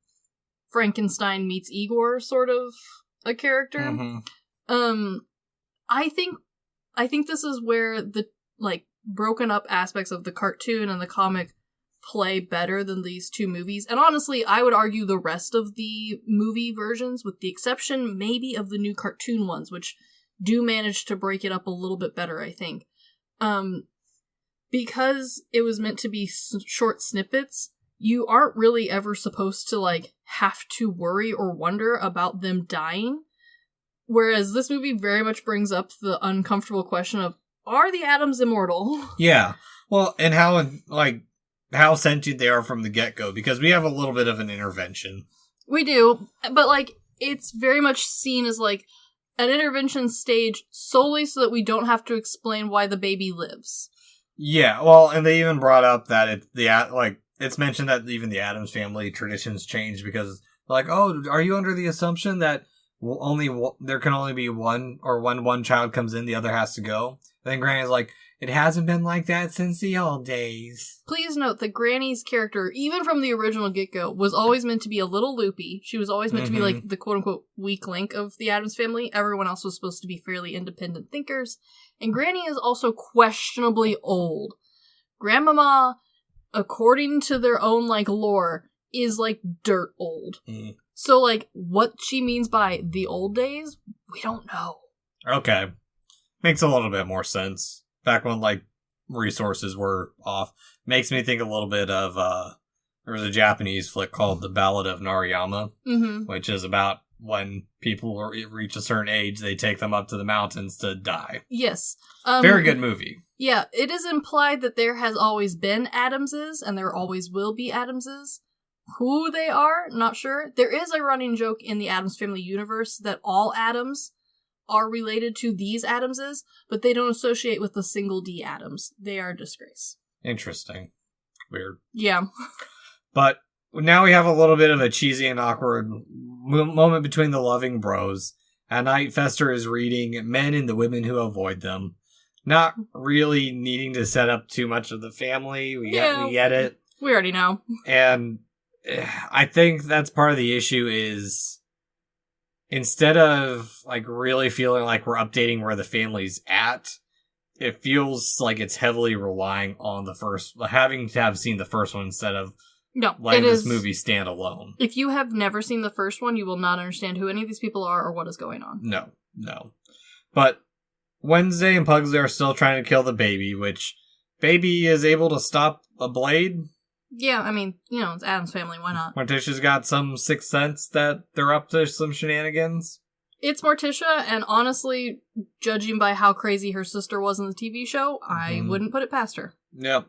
Frankenstein meets Igor sort of a character. Mm-hmm. I think this is where the, like, broken up aspects of the cartoon and the comic play better than these two movies. And honestly, I would argue the rest of the movie versions, with the exception maybe of the new cartoon ones, which do manage to break it up a little bit better, I think. Because it was meant to be short snippets, you aren't really ever supposed to, like, have to worry or wonder about them dying. Whereas this movie very much brings up the uncomfortable question of, are the Addams immortal? Yeah. Well, and how sentient they are from the get-go, because we have a little bit of an intervention. We do, but, like, it's very much seen as, like, an intervention stage solely so that we don't have to explain why the baby lives. Yeah, well, and they even brought up that it's mentioned that even the Addams Family traditions change because, like, oh, are you under the assumption that there can only be one, or when one child comes in, the other has to go? And then Granny's like, it hasn't been like that since the old days. Please note that Granny's character, even from the original get-go, was always meant to be a little loopy. She was always meant to be, like, the quote-unquote weak link of the Addams Family. Everyone else was supposed to be fairly independent thinkers. And Granny is also questionably old. Grandmama, according to their own, like, lore, is, like, dirt old. So, like, what she means by the old days, we don't know. Okay. Makes a little bit more sense. Back when, like, resources were off. Makes me think a little bit of, there was a Japanese flick called The Ballad of Narayama, which is about when people reach a certain age, they take them up to the mountains to die. Yes. Very good movie. Yeah, it is implied that there has always been Addamses, and there always will be Addamses. Who they are, not sure. There is a running joke in the Addams Family universe that all Addams are related to these Addamses, but they don't associate with the single D Addams. They are a disgrace. Interesting. Weird. Yeah. But now we have a little bit of a cheesy and awkward moment between the loving bros. At night, Fester is reading Men and the Women Who Avoid Them. Not really needing to set up too much of the family. We get it. We already know. And I think that's part of the issue is instead of like really feeling like we're updating where the family's at, it feels like it's heavily relying on having to have seen the first one instead of letting this movie stand alone. If you have never seen the first one, you will not understand who any of these people are or what is going on. No. But Wednesday and Pugsley are still trying to kill the baby, which baby is able to stop a blade. Yeah, I mean, it's Addams Family, why not? Morticia's got some sixth sense that they're up to some shenanigans. It's Morticia, and honestly, judging by how crazy her sister was in the TV show, I wouldn't put it past her. Yep.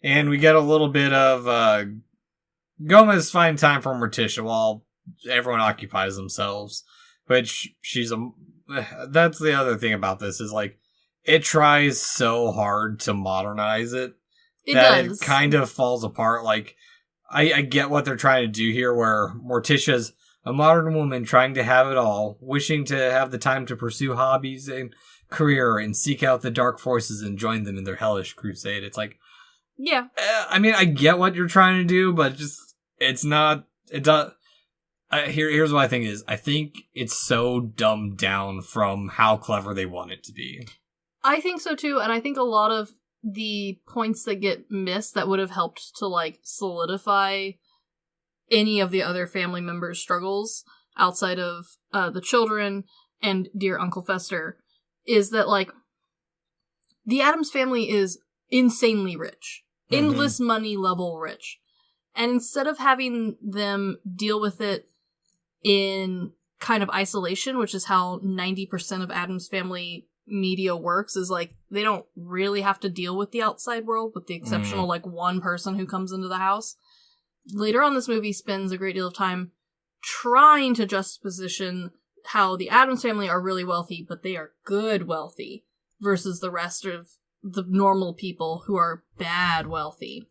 And we get a little bit of Gomez finding time for Morticia while everyone occupies themselves, which that's the other thing about this is like, it tries so hard to modernize it. It kind of falls apart. Like, I get what they're trying to do here, where Morticia's a modern woman trying to have it all, wishing to have the time to pursue hobbies and career and seek out the dark forces and join them in their hellish crusade. It's like, yeah. I mean, I get what you're trying to do, but it's not. It does. Here's what I think is. I think it's so dumbed down from how clever they want it to be. I think so too, and I think a lot of the points that get missed that would have helped to like solidify any of the other family members' struggles outside of the children and dear Uncle Fester is that like the Addams family is insanely rich, endless money level rich, and instead of having them deal with it in kind of isolation, which is how 90% of Addams Family media works, is like they don't really have to deal with the outside world with the exception of like one person who comes into the house. Later on, this movie spends a great deal of time trying to juxtaposition how the Addams family are really wealthy, but they are good wealthy, versus the rest of the normal people who are bad wealthy.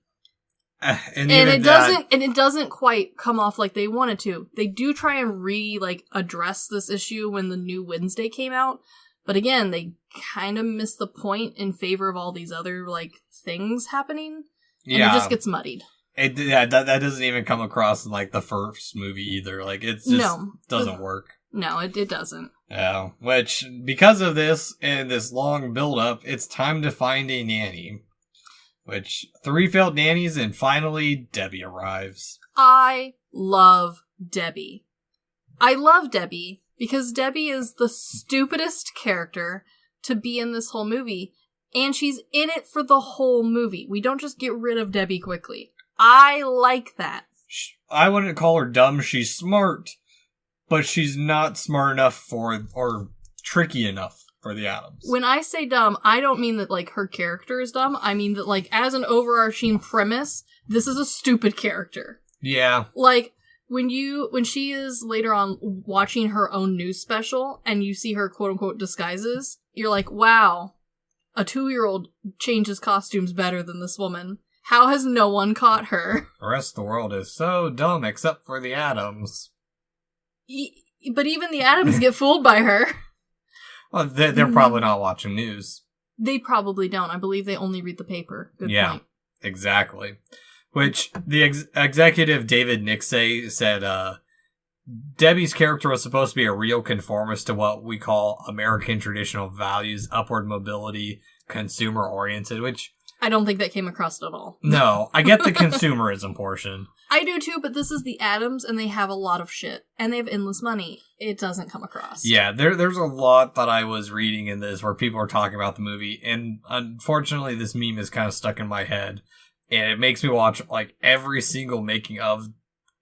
And it doesn't quite come off like they wanted to. They do try and address this issue when the new Wednesday came out, but again, they kind of miss the point in favor of all these other like things happening, and it just gets muddied. That doesn't even come across in like the first movie either. Like it just doesn't work. No, it doesn't. Yeah, which because of this and this long build up, it's time to find a nanny. Which 3 failed nannies and finally Debbie arrives. I love Debbie. I love Debbie because Debbie is the stupidest character to be in this whole movie, and she's in it for the whole movie. We don't just get rid of Debbie quickly. I like that. I wouldn't call her dumb. She's smart, but she's not smart enough or tricky enough for the Addams. When I say dumb, I don't mean that like her character is dumb. I mean that like as an overarching premise, this is a stupid character. Yeah. Like when she is later on watching her own news special and you see her quote unquote disguises, you're like, wow, a 2-year-old changes costumes better than this woman. How has no one caught her? The rest of the world is so dumb except for the Addams. But even the Addams get fooled by her. Well, they're probably not watching news. They probably don't. I believe they only read the paper. Good point. Exactly. Which the executive David Nixay said Debbie's character was supposed to be a real conformist to what we call American traditional values, upward mobility, consumer-oriented, which... I don't think that came across at all. No, I get the consumerism portion. I do too, but this is the Addams, and they have a lot of shit, and they have endless money. It doesn't come across. Yeah, there's a lot that I was reading in this where people are talking about the movie, and unfortunately this meme is kind of stuck in my head, and it makes me watch like every single making of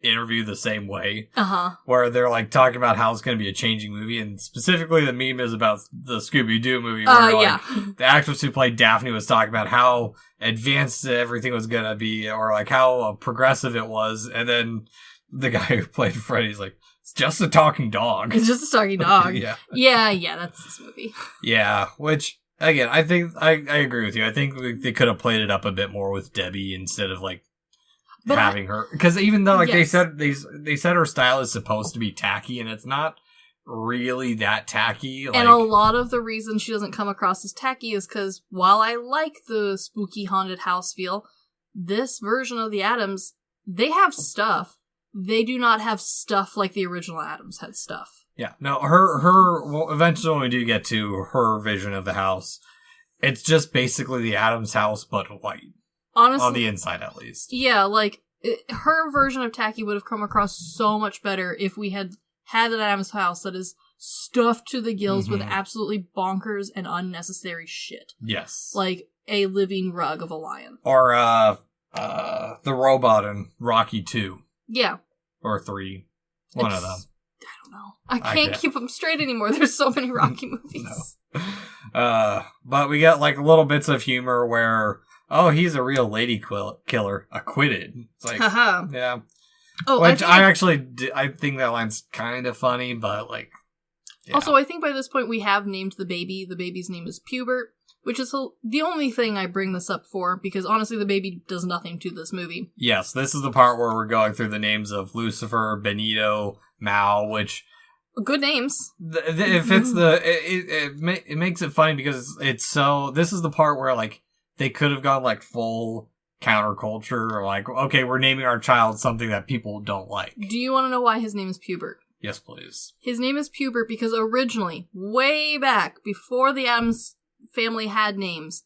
interviewed the same way. Uh-huh. Where they're like talking about how it's going to be a changing movie, and specifically the meme is about the Scooby-Doo movie where like the actress who played Daphne was talking about how advanced everything was going to be, or like how progressive it was, and then the guy who played Freddy's like, it's just a talking dog. It's just a talking dog. Yeah, that's this movie. Yeah, which, again, I think, I agree with you. I think they could have played it up a bit more with Debbie instead of, like, having her. Because even though, like, they said her style is supposed to be tacky, and it's not really that tacky. Like, and a lot of the reason she doesn't come across as tacky is because while I like the spooky haunted house feel, this version of the Addams, they have stuff. They do not have stuff like the original Addams had stuff. Yeah, no, well, eventually when we do get to her vision of the house, it's just basically the Addams house, but white. Honestly, on the inside, at least. Yeah, like, her version of tacky would have come across so much better if we had an Addams house that is stuffed to the gills with absolutely bonkers and unnecessary shit. Yes. Like a living rug of a lion. Or, the robot in Rocky 2. Yeah. Or 3. One of them. I don't know. I can't keep them straight anymore. There's so many Rocky movies. No. But we get, like, little bits of humor where, oh, he's a real lady killer. Acquitted. It's like, yeah. Oh, which I think that line's kind of funny, but, like, yeah. Also, I think by this point we have named the baby. The baby's name is Pubert, which is the only thing I bring this up for, because honestly the baby does nothing to this movie. Yes, this is the part where we're going through the names of Lucifer, Benito, Mao, which... Good names. It fits it makes it funny because it's so... This is the part where, like, they could have gone, like, full counterculture, or like, okay, we're naming our child something that people don't like. Do you want to know why his name is Pubert? Yes, please. His name is Pubert because originally, way back, before the Addams family had names,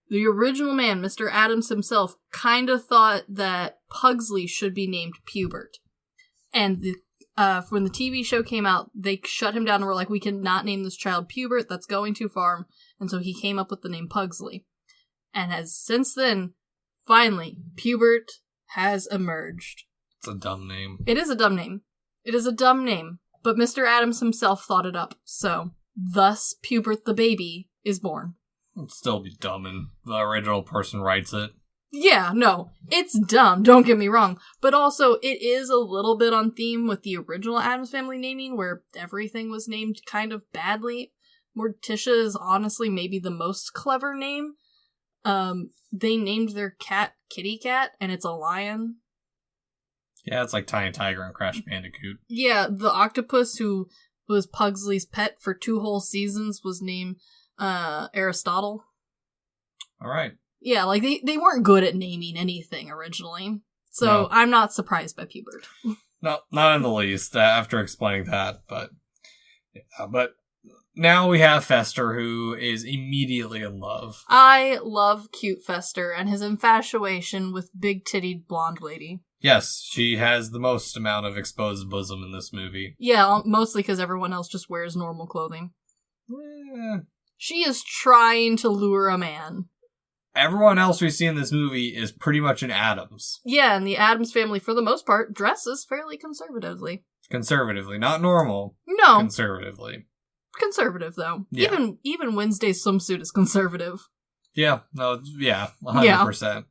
the original man, Mr. Addams himself, kind of thought that Pugsley should be named Pubert. And when the TV show came out, they shut him down and were like, we cannot name this child Pubert, that's going too far. And so he came up with the name Pugsley. And has since then, finally, Pubert has emerged. It's a dumb name. It is a dumb name. It is a dumb name. But Mr. Addams himself thought it up. So, thus, Pubert the baby is born. It'd still be dumb and the original person writes it. Yeah, no. It's dumb, don't get me wrong. But also, it is a little bit on theme with the original Addams Family naming, where everything was named kind of badly. Morticia is honestly maybe the most clever name. They named their cat Kitty Cat, and it's a lion. Yeah, it's like Tiny Tiger and Crash Bandicoot. Yeah, the octopus who was Pugsley's pet for 2 whole seasons was named Aristotle. Alright. Yeah, like, they weren't good at naming anything originally. So, I'm not surprised by Pubert. No, not in the least, after explaining that, but... Yeah, but now we have Fester, who is immediately in love. I love cute Fester and his infatuation with big-tittied blonde lady. Yes, she has the most amount of exposed bosom in this movie. Yeah, mostly because everyone else just wears normal clothing. Yeah. She is trying to lure a man. Everyone else we see in this movie is pretty much an Addams. Yeah, and the Addams family, for the most part, dresses fairly conservatively. Conservatively, not normal. No. Conservatively. Conservative, though. Yeah. Even Wednesday's swimsuit is conservative. Yeah, no, yeah, 100%.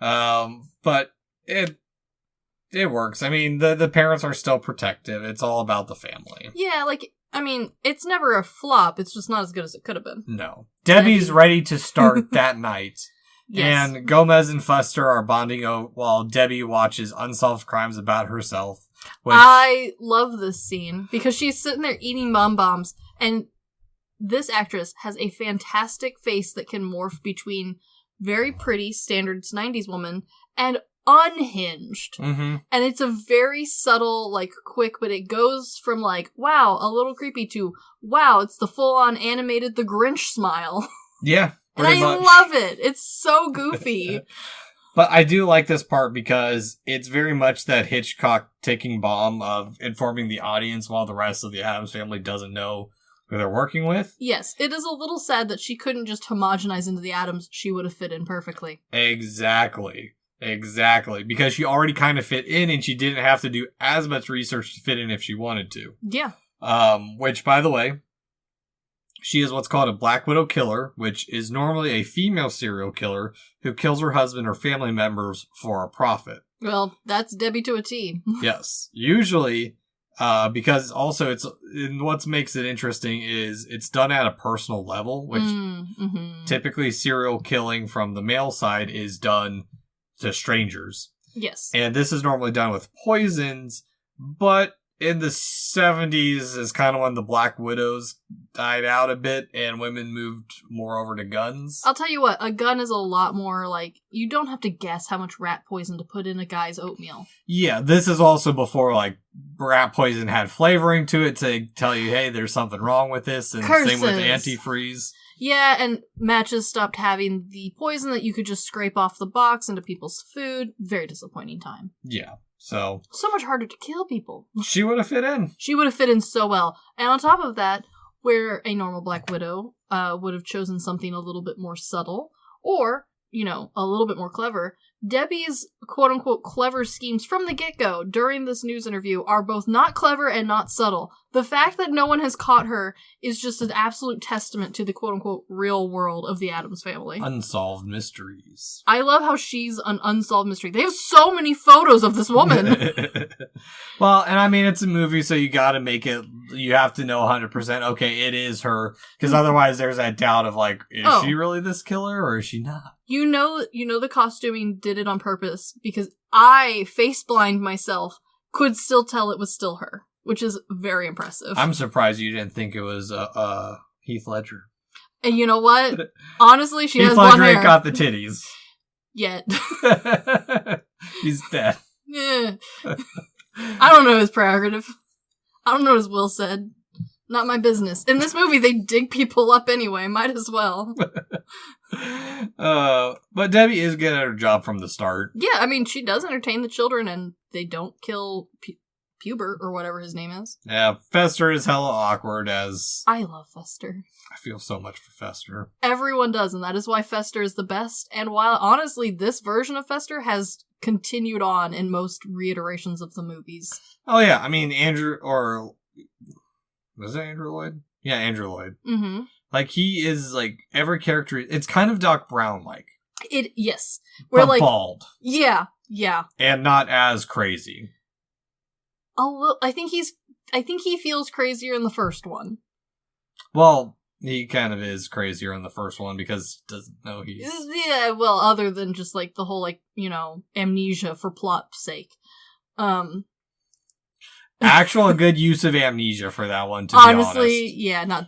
Yeah. But it works. I mean, the parents are still protective. It's all about the family. Yeah, like, I mean, it's never a flop. It's just not as good as it could have been. No. Debbie's ready to start that night. Yes. And Gomez and Fester are bonding while Debbie watches unsolved crimes about herself. Which... I love this scene because she's sitting there eating bombs, and this actress has a fantastic face that can morph between very pretty, standard 90s woman and unhinged. Mm-hmm. And it's a very subtle, like, quick, but it goes from, like, wow, a little creepy to, wow, it's the full-on animated The Grinch smile. Yeah, and I love it. It's so goofy. But I do like this part because it's very much that Hitchcock ticking bomb of informing the audience while the rest of the Addams family doesn't know who they're working with. Yes, it is a little sad that she couldn't just homogenize into the Addams. She would have fit in perfectly. Exactly. Exactly, because she already kind of fit in, and she didn't have to do as much research to fit in if she wanted to. Yeah. Which, by the way, she is what's called a Black Widow killer, which is normally a female serial killer who kills her husband or family members for a profit. Well, that's Debbie to a T. Yes. Usually, because also and what makes it interesting is it's done at a personal level, which typically serial killing from the male side is done to strangers. Yes. And this is normally done with poisons, but in the 70s is kind of when the Black Widows died out a bit and women moved more over to guns. I'll tell you what, a gun is a lot more like, you don't have to guess how much rat poison to put in a guy's oatmeal. Yeah, this is also before like rat poison had flavoring to it to tell you, hey, there's something wrong with this, and Curses. same with antifreeze. Yeah, and matches stopped having the poison that you could just scrape off the box into people's food. Very disappointing time. Yeah, so much harder to kill people. She would have fit in. She would have fit in so well. And on top of that, where a normal Black Widow would have chosen something a little bit more subtle, or, a little bit more clever, Debbie's quote-unquote clever schemes from the get-go during this news interview are both not clever and not subtle. The fact that no one has caught her is just an absolute testament to the quote-unquote real world of the Addams family. Unsolved mysteries. I love how she's an unsolved mystery. They have so many photos of this woman. Well, and I mean, it's a movie, so you gotta make it, you have to know 100%, okay, it is her, because otherwise there's that doubt of like, is she really this killer, or is she not? You know the costuming did it on purpose, because I, face blind myself, could still tell it was still her, which is very impressive. I'm surprised you didn't think it was Heath Ledger. And you know what? Honestly, she has Heath blonde Ledger hair. ain't got the titties. Yet. He's dead. Yeah. I don't know his prerogative. I don't know what his will said. Not my business. In this movie, they dig people up anyway. Might as well. But Debbie is good at her job from the start. Yeah, I mean, she does entertain the children, and they don't kill Pubert, or whatever his name is. Yeah, Fester is hella awkward as... I love Fester. I feel so much for Fester. Everyone does, and that is why Fester is the best. And while, honestly, this version of Fester has continued on in most reiterations of the movies. Oh yeah, I mean, Andrew, or... Was it Andrew Lloyd? Yeah, Andrew Lloyd. Mm-hmm. Like, he is, like, every character... It's kind of Doc Brown-like. Yes. But like, bald. Yeah. And not as crazy. I think he feels crazier in the first one. Well, he kind of is crazier in the first one because he doesn't know he's... Yeah, well, other than just, like, the whole, like, amnesia for plot's sake. Actual good use of amnesia for that one, to be honest. Honestly, yeah,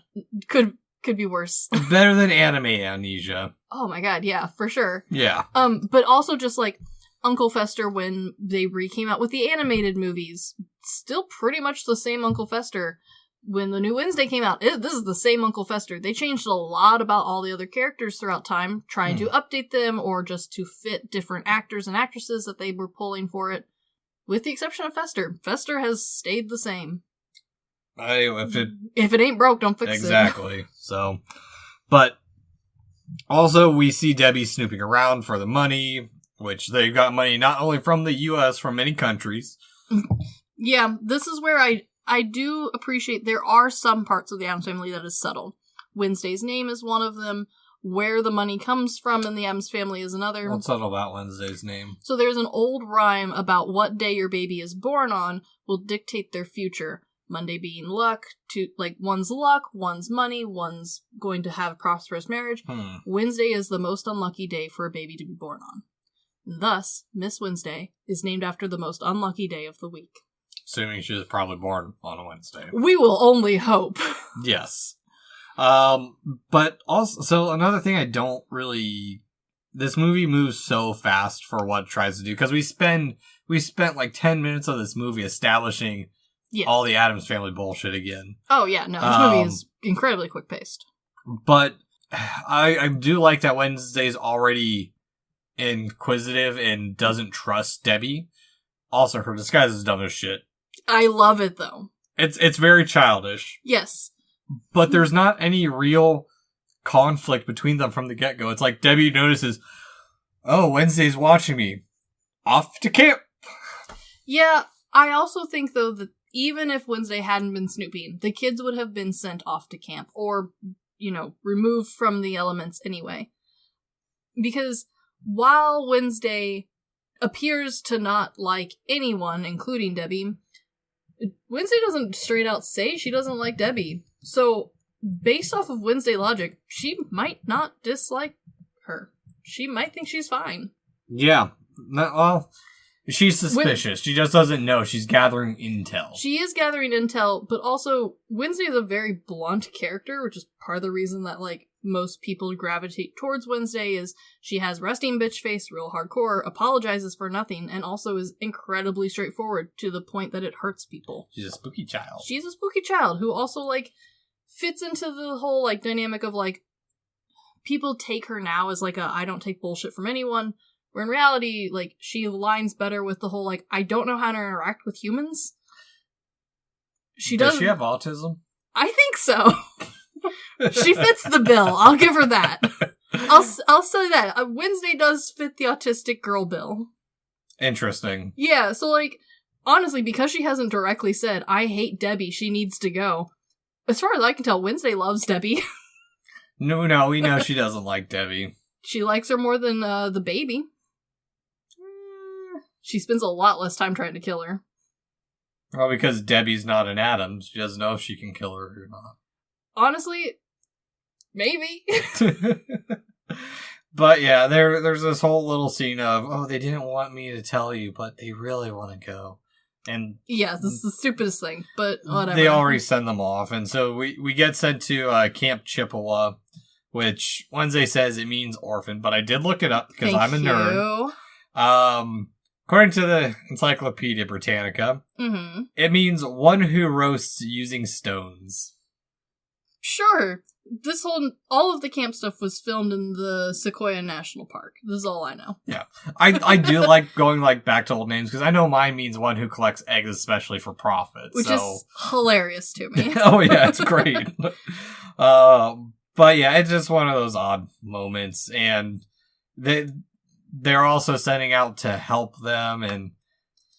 could be worse. Better than anime amnesia. Oh my god, yeah, for sure. Yeah. But also just, like, Uncle Fester, when they came out with the animated movies, still pretty much the same Uncle Fester. When the new Wednesday came out, this is the same Uncle Fester. They changed a lot about all the other characters throughout time, trying to update them or just to fit different actors and actresses that they were pulling for it. With the exception of Fester. Fester has stayed the same. If it ain't broke, don't fix it. Exactly. So, but also we see Debbie snooping around for the money, which they've got money not only from the U.S., from many countries. Yeah, this is where I do appreciate there are some parts of the Addams Family that is subtle. Wednesday's name is one of them. Where the money comes from in the Addams Family is another. What's subtle about Wednesday's name? So there's an old rhyme about what day your baby is born on will dictate their future. Monday being luck, one's luck, one's money, one's going to have a prosperous marriage. Wednesday is the most unlucky day for a baby to be born on. Thus, Miss Wednesday is named after the most unlucky day of the week. Assuming she was probably born on a Wednesday. We will only hope. Yes. But also, so another thing I don't really... This movie moves so fast for what it tries to do, because we spent like 10 minutes of this movie establishing all the Addams Family bullshit again. Oh yeah, no, this movie is incredibly quick-paced. But I do like that Wednesday's already inquisitive and doesn't trust Debbie. Also, her disguise is dumb as shit. I love it, though. It's very childish. Yes. But there's not any real conflict between them from the get-go. It's like Debbie notices, oh, Wednesday's watching me. off to camp. Yeah, I also think, though, that even if Wednesday hadn't been snooping, the kids would have been sent off to camp, or, removed from the elements anyway. Because while Wednesday appears to not like anyone, including Debbie, Wednesday doesn't straight out say she doesn't like Debbie. So, based off of Wednesday logic, she might not dislike her. She might think she's fine. Yeah. Well, she's suspicious. She just doesn't know. She's gathering intel. She is gathering intel, but also Wednesday is a very blunt character, which is part of the reason that, most people gravitate towards Wednesday is she has resting bitch face, real hardcore, apologizes for nothing, and also is incredibly straightforward to the point that it hurts people. She's a spooky child. She's a spooky child who also, fits into the whole, dynamic of, people take her now as, I don't take bullshit from anyone, where in reality, she aligns better with the whole, I don't know how to interact with humans. Does she have autism? I think so. She fits the bill. I'll give her that. I'll say that. Wednesday does fit the autistic girl bill. Interesting. Yeah, so, honestly, because she hasn't directly said, I hate Debbie, she needs to go, as far as I can tell, Wednesday loves Debbie. No, we know she doesn't like Debbie. She likes her more than the baby. She spends a lot less time trying to kill her. Well, because Debbie's not an Addams. She doesn't know if she can kill her or not. Honestly, maybe. But yeah, there's this whole little scene of, they didn't want me to tell you, but they really want to go. And yeah, this is the stupidest thing, but whatever. They already send them off, and so we get sent to Camp Chippewa, which Wednesday says it means orphan, but I did look it up because I'm a nerd. According to the Encyclopedia Britannica, it means one who roasts using stones. Sure. All of the camp stuff was filmed in the Sequoia National Park. This is all I know. Yeah. I do like going back to old names, because I know mine means one who collects eggs especially for profit. Which is hilarious to me. Oh yeah, it's great. But yeah, it's just one of those odd moments, and they're also setting out to help them, and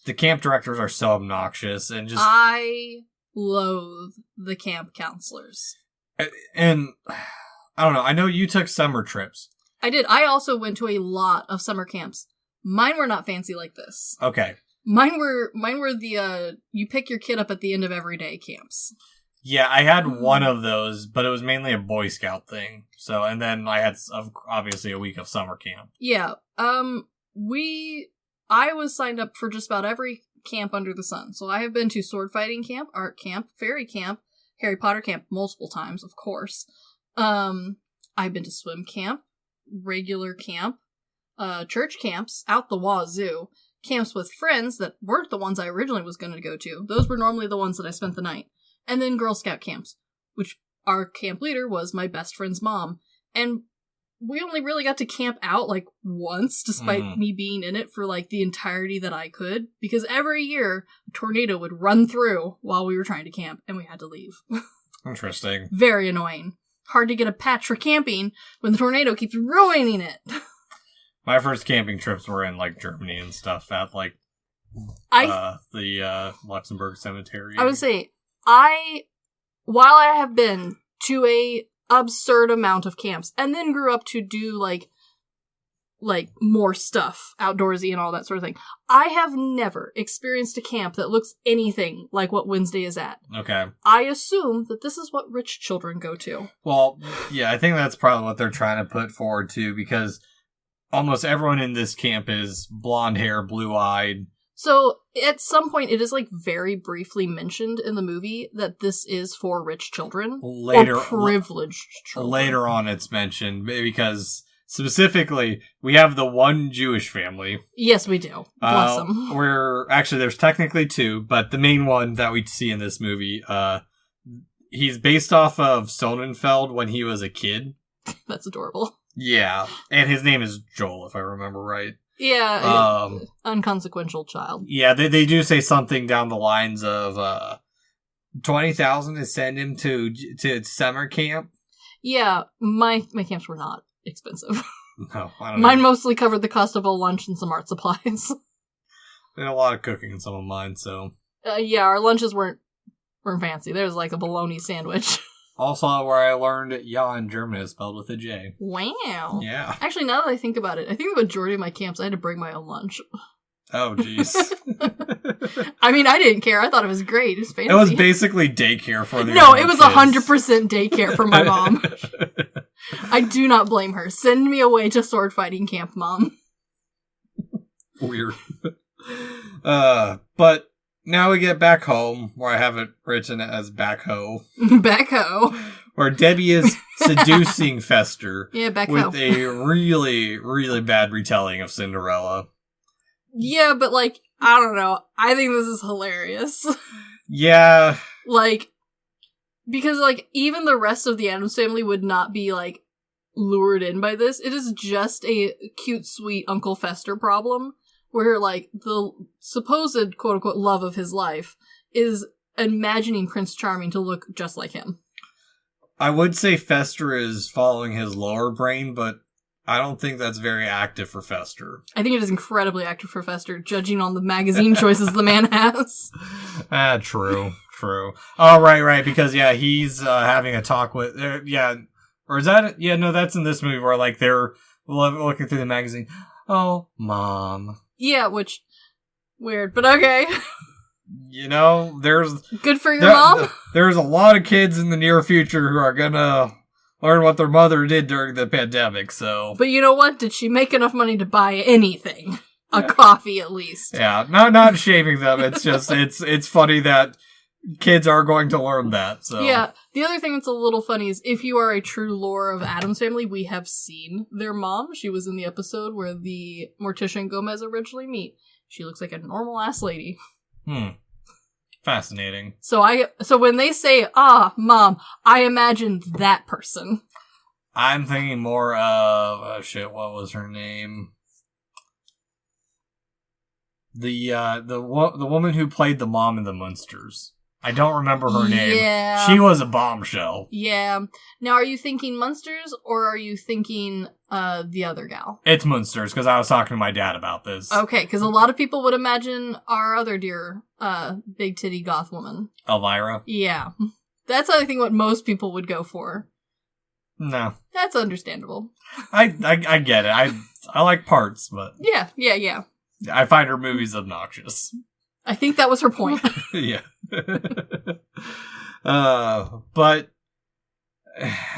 the camp directors are so obnoxious, and just... I loathe the camp counselors. And I don't know, I know you took summer trips. I did. I also went to a lot of summer camps. Mine were not fancy like this. Okay. Mine were the you pick your kid up at the end of every day camps. Yeah, I had one of those, but it was mainly a Boy Scout thing. So, and then I had obviously a week of summer camp. Yeah. I was signed up for just about every camp under the sun. So I have been to sword fighting camp, art camp, fairy camp, Harry Potter camp multiple times, of course. I've been to swim camp, regular camp, church camps, out the wazoo, camps with friends that weren't the ones I originally was going to go to. Those were normally the ones that I spent the night. And then Girl Scout camps, which our camp leader was my best friend's mom. And we only really got to camp out once, despite me being in it for the entirety that I could, because every year a tornado would run through while we were trying to camp, and we had to leave. Interesting. Very annoying. Hard to get a patch for camping when the tornado keeps ruining it. My first camping trips were in Germany and stuff at the Luxembourg Cemetery. I would say while I have been to a absurd amount of camps, and then grew up to do more stuff, outdoorsy and all that sort of thing, I have never experienced a camp that looks anything like what Wednesday is at. Okay. I assume that this is what rich children go to. Well, yeah, I think that's probably what they're trying to put forward too, because almost everyone in this camp is blonde hair, blue-eyed. So, at some point, it is, very briefly mentioned in the movie that this is for rich children. Or privileged children. Later on, it's mentioned, because, specifically, we have the one Jewish family. Yes, we do. Bless them. Actually, there's technically two, but the main one that we see in this movie, he's based off of Sonnenfeld when he was a kid. That's adorable. Yeah, and his name is Joel, if I remember right. Yeah, unconsequential child. Yeah, they do say something down the lines of 20,000 to send him to summer camp. Yeah, my camps were not expensive. No, I don't Mine know. mostly covered the cost of a lunch and some art supplies. And a lot of cooking in some of mine, so. Yeah, our lunches weren't fancy. There was like a bologna sandwich. Also, where I learned ja in German is spelled with a J. Wow. Yeah. Actually, now that I think about it, I think the majority of my camps I had to bring my own lunch. Oh, jeez. I mean, I didn't care. I thought it was great. It was fancy. It was basically daycare for the No, it was 100% daycare for my mom. I do not blame her. Send me away to sword fighting camp, Mom. Weird. But now we get back home, where I have it written as backhoe. Backhoe. Where Debbie is seducing Fester. Yeah, backhoe. With a really, really bad retelling of Cinderella. Yeah, but like, I don't know. I think this is hilarious. Yeah. Like, because like, even the rest of the Addams Family would not be like, lured in by this. It is just a cute, sweet Uncle Fester problem. Where, like, the supposed, quote-unquote, love of his life is imagining Prince Charming to look just like him. I would say Fester is following his lower brain, but I don't think that's very active for Fester. I think it is incredibly active for Fester, judging on the magazine choices the man has. True. Oh, right, because, yeah, he's having a talk with, or is that, no, that's in this movie where, like, they're looking through the magazine. Oh, Mom. Yeah, which, weird, but okay. You know, there's... Good for your mom? There's a lot of kids in the near future who are gonna learn what their mother did during the pandemic, so... But you know what? Did she make enough money to buy anything? A coffee, at least. Yeah, not shaming them, it's just, it's funny that kids are going to learn that, so... Yeah, the other thing that's a little funny is if you are a true lore of Addams Family, we have seen their mom. She was in the episode where the Morticia and Gomez originally meet. She looks like a normal-ass lady. Fascinating. So when they say, Mom, I imagine that person. I'm thinking more of, what was her name? The woman who played the mom in the Munsters. I don't remember her name. Yeah. She was a bombshell. Yeah. Now, are you thinking Munsters, or are you thinking the other gal? It's Munsters, because I was talking to my dad about this. Okay, because a lot of people would imagine our other dear big titty goth woman. Elvira? Yeah. That's, I think, what most people would go for. No. That's understandable. I get it. I like parts, but... Yeah. I find her movies obnoxious. I think that was her point. Yeah. But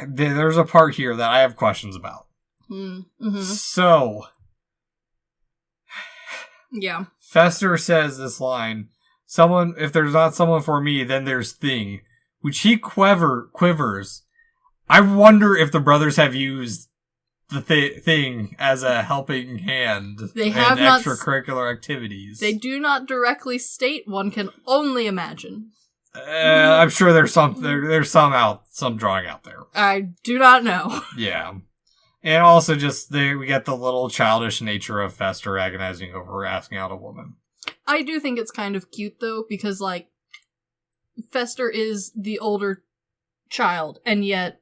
there's a part here that I have questions about. Mm-hmm. So, yeah. Fester says this line, if there's not someone for me, then there's Thing, which he quivers. I wonder if the brothers have used the Thing as a helping hand they have in not extracurricular activities. They do not directly state. One can only imagine. I'm sure there's some drawing out there. I do not know. Yeah. And also just we get the little childish nature of Fester agonizing over asking out a woman. I do think it's kind of cute though, because like Fester is the older child, and yet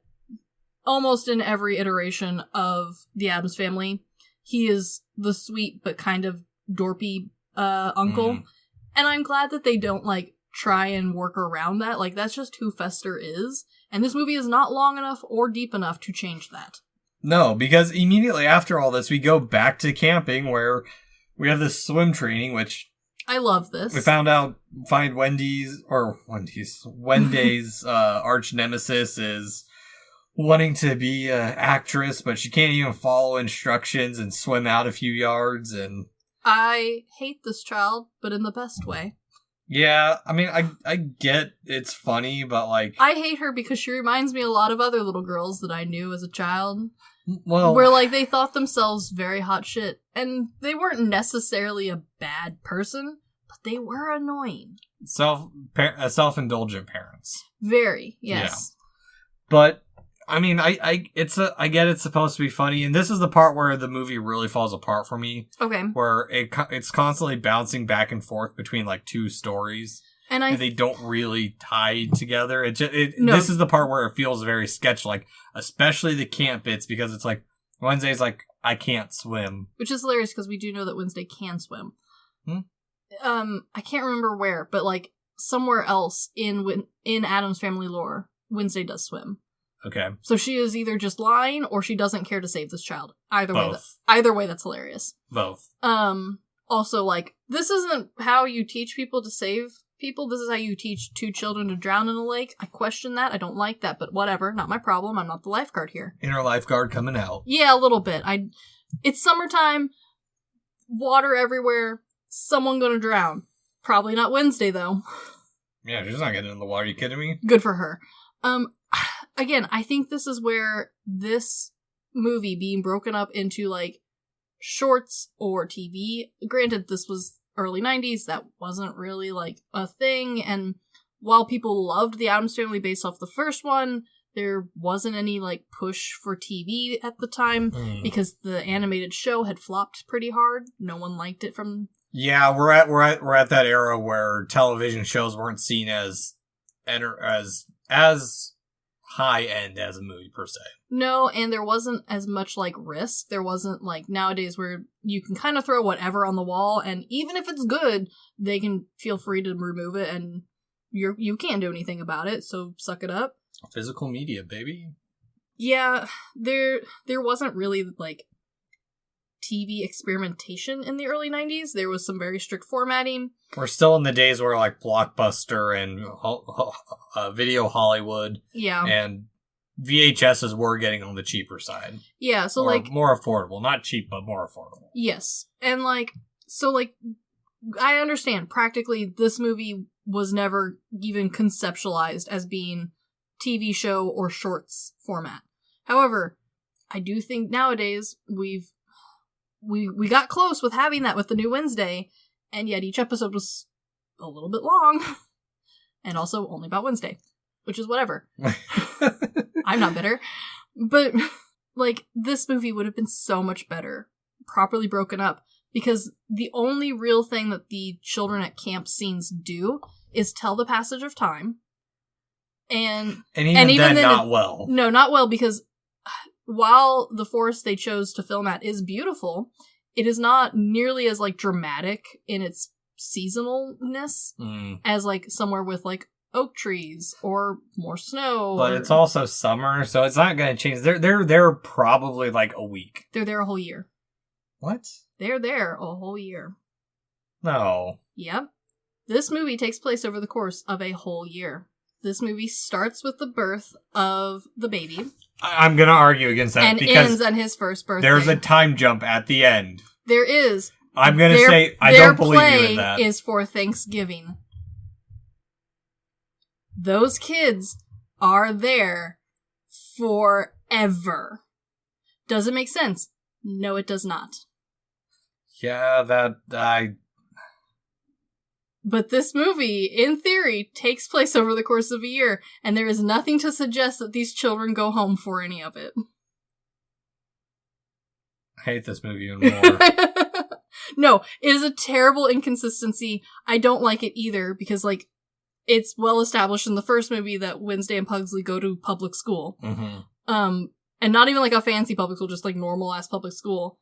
almost in every iteration of the Addams Family, he is the sweet but kind of dorpy uncle. Mm. And I'm glad that they don't like try and work around that. Like, that's just who Fester is. And this movie is not long enough or deep enough to change that. No, because immediately after all this, we go back to camping where we have this swim training, which... I love this. We find Wendy's arch nemesis is wanting to be an actress, but she can't even follow instructions and swim out a few yards. And I hate this child, but in the best way. Yeah, I mean, I get it's funny, but like... I hate her because she reminds me a lot of other little girls that I knew as a child. Well... Where, like, they thought themselves very hot shit. And they weren't necessarily a bad person, but they were annoying. Self-indulgent parents. Very, yes. Yeah. But... I mean, I get it's supposed to be funny, and this is the part where the movie really falls apart for me. Okay. Where it's constantly bouncing back and forth between, like, two stories. And they don't really tie together. No. This is the part where it feels very sketch-like, especially the camp bits, because it's like, Wednesday's like, I can't swim. Which is hilarious, because we do know that Wednesday can swim. I can't remember where, but like somewhere else in Addams Family lore, Wednesday does swim. Okay. So she is either just lying or she doesn't care to save this child. Either way, that's hilarious. Both. Also, like, this isn't how you teach people to save people. This is how you teach 2 children to drown in a lake. I question that. I don't like that, but whatever. Not my problem. I'm not the lifeguard here. Inner lifeguard coming out. Yeah, a little bit. It's summertime. Water everywhere. Someone gonna drown. Probably not Wednesday, though. Yeah, she's not getting in the water. Are you kidding me? Good for her. Again, I think this is where this movie being broken up into, like, shorts or TV. Granted, this was early 90s. That wasn't really, like, a thing. And while people loved the Addams Family based off the first one, there wasn't any, like, push for TV at the time because the animated show had flopped pretty hard. No one liked it from... Yeah, we're at that era where television shows weren't seen as high end as a movie per se. No, and there wasn't as much like risk. There wasn't like nowadays where you can kind of throw whatever on the wall, and even if it's good, they can feel free to remove it, and you can't do anything about it. So suck it up. Physical media, baby. Yeah, there wasn't really like TV experimentation in the early 90s. There was some very strict formatting. We're still in the days where like Blockbuster and Video Hollywood and VHSs were getting on the cheaper side. Yeah, so or like... more affordable. Not cheap, but more affordable. Yes. And like, so like, I understand practically this movie was never even conceptualized as being TV show or shorts format. However, I do think nowadays we got close with having that with the new Wednesday, and yet each episode was a little bit long, and also only about Wednesday, which is whatever. I'm not bitter. But, like, this movie would have been so much better, properly broken up, because the only real thing that the children at camp scenes do is tell the passage of time, and even then not well. No, not well, because while the forest they chose to film at is beautiful, it is not nearly as, like, dramatic in its seasonalness as, like, somewhere with, like, oak trees or more snow. But it's also summer, so it's not going to change. They're there probably, like, a week. They're there a whole year. What? They're there a whole year. No. Yep. This movie takes place over the course of a whole year. This movie starts with the birth of the baby. I'm going to argue against that and because ends on his first birthday. There's a time jump at the end. There is. I'm going to say I don't believe you in that. Their play is for Thanksgiving. Those kids are there forever. Does it make sense? No, it does not. Yeah, But this movie, in theory, takes place over the course of a year, and there is nothing to suggest that these children go home for any of it. I hate this movie even more. No, it is a terrible inconsistency. I don't like it either, because, like, it's well established in the first movie that Wednesday and Pugsley go to public school. Mm-hmm. And not even, like, a fancy public school, just, like, normal-ass public school.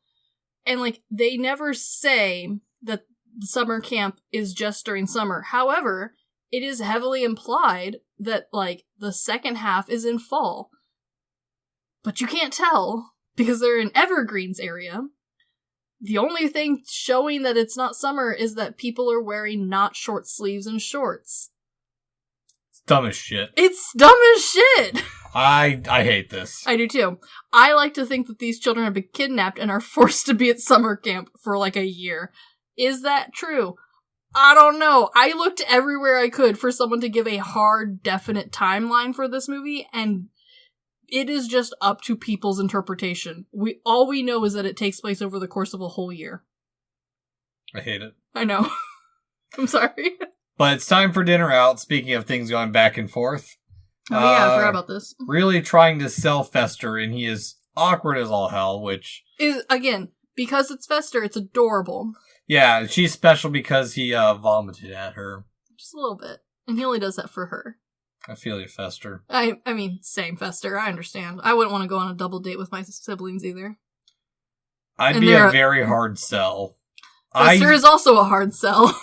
And, like, they never say that the summer camp is just during summer. However, it is heavily implied that, like, the second half is in fall. But you can't tell, because they're in Evergreens area. The only thing showing that it's not summer is that people are wearing not short sleeves and shorts. It's dumb as shit. It's dumb as shit! I hate this. I do too. I like to think that these children have been kidnapped and are forced to be at summer camp for like a year. Is that true? I don't know. I looked everywhere I could for someone to give a hard, definite timeline for this movie, and it is just up to people's interpretation. All we know is that it takes place over the course of a whole year. I hate it. I know. I'm sorry. But it's time for dinner out, speaking of things going back and forth. Oh yeah, I forgot about this. Really trying to sell Fester, and he is awkward as all hell, which... is again, because it's Fester, it's adorable. Yeah, she's special because he vomited at her. Just a little bit. And he only does that for her. I feel you, Fester. I mean, same Fester, I understand. I wouldn't want to go on a double date with my siblings either. I'd be a very hard sell. Fester is also a hard sell.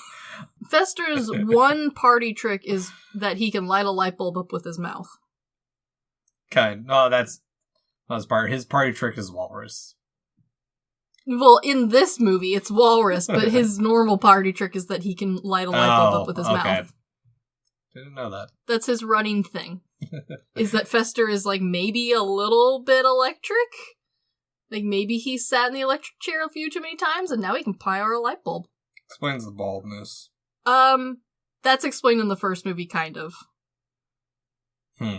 Fester's one party trick is that he can light a light bulb up with his mouth. Okay, no, that's part. His party trick is walrus. Well, in this movie, it's walrus, but his normal party trick is that he can light a light bulb up with his mouth. Didn't know that. That's his running thing. Is that Fester is, like, maybe a little bit electric? Like, maybe he sat in the electric chair a few too many times, and now he can power a light bulb. Explains the baldness. That's explained in the first movie, kind of. Hmm.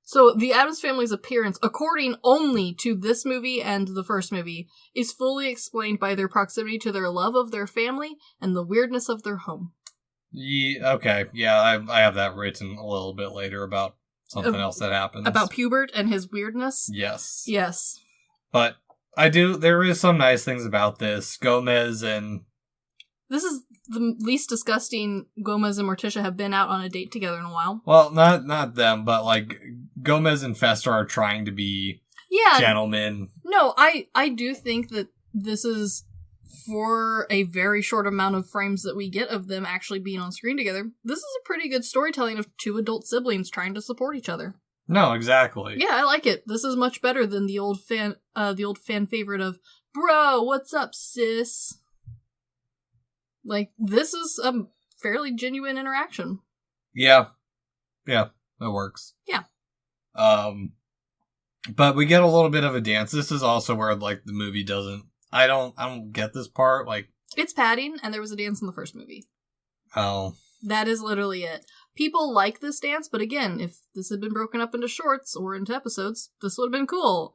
So, the Addams Family's appearance, according only to this movie and the first movie, is fully explained by their proximity to their love of their family and the weirdness of their home. Yeah, okay. Yeah, I have that written a little bit later about something else that happens. About Pubert and his weirdness? Yes. Yes. But there is some nice things about this. Gomez and... This is the least disgusting Gomez and Morticia have been out on a date together in a while. Well, not them, but, like, Gomez and Fester are trying to be gentlemen. No, I do think that this is... for a very short amount of frames that we get of them actually being on screen together, this is a pretty good storytelling of two adult siblings trying to support each other. No, exactly. Yeah, I like it. This is much better than the old fan favorite of, bro, what's up, sis? Like, this is a fairly genuine interaction. Yeah, that works. Yeah. But we get a little bit of a dance. This is also where, like, the movie doesn't... I don't get this part, like... It's padding, and there was a dance in the first movie. Oh. That is literally it. People like this dance, but again, if this had been broken up into shorts or into episodes, this would have been cool.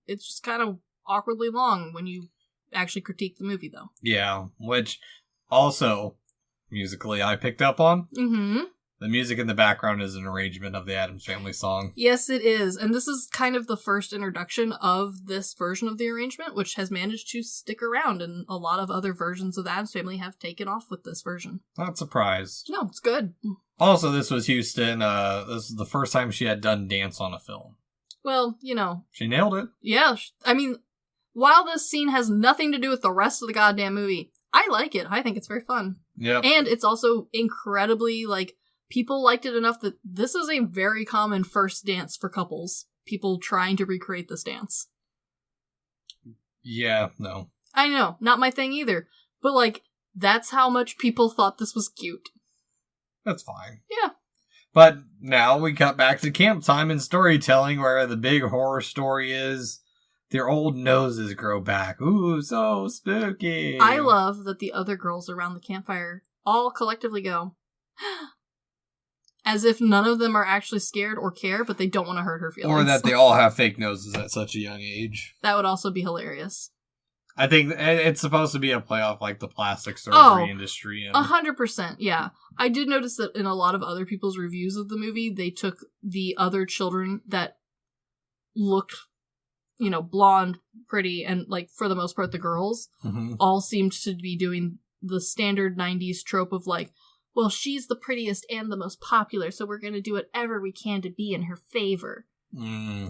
It's just kind of awkwardly long when you actually critique the movie, though. Yeah, which also, musically, I picked up on. Mm-hmm. The music in the background is an arrangement of the Addams Family song. Yes, it is. And this is kind of the first introduction of this version of the arrangement, which has managed to stick around, and a lot of other versions of the Addams Family have taken off with this version. Not surprised. No, it's good. Also, this was Houston. This is the first time she had done dance on a film. Well, you know. She nailed it. Yeah. I mean, while this scene has nothing to do with the rest of the goddamn movie, I like it. I think it's very fun. Yeah. And it's also incredibly, like, people liked it enough that this is a very common first dance for couples. People trying to recreate this dance. Yeah, no. I know, not my thing either. But, like, that's how much people thought this was cute. That's fine. Yeah. But now we cut back to camp time and storytelling, where the big horror story is their old noses grow back. Ooh, so spooky. I love that the other girls around the campfire all collectively go... as if none of them are actually scared or care, but they don't want to hurt her feelings. Or that they all have fake noses at such a young age. That would also be hilarious. I think it's supposed to be a play off, like, the plastic surgery industry. 100%, yeah. I did notice that in a lot of other people's reviews of the movie, they took the other children that looked, you know, blonde, pretty, and, like, for the most part, the girls, all seemed to be doing the standard 90s trope of, like, well, she's the prettiest and the most popular, so we're going to do whatever we can to be in her favor.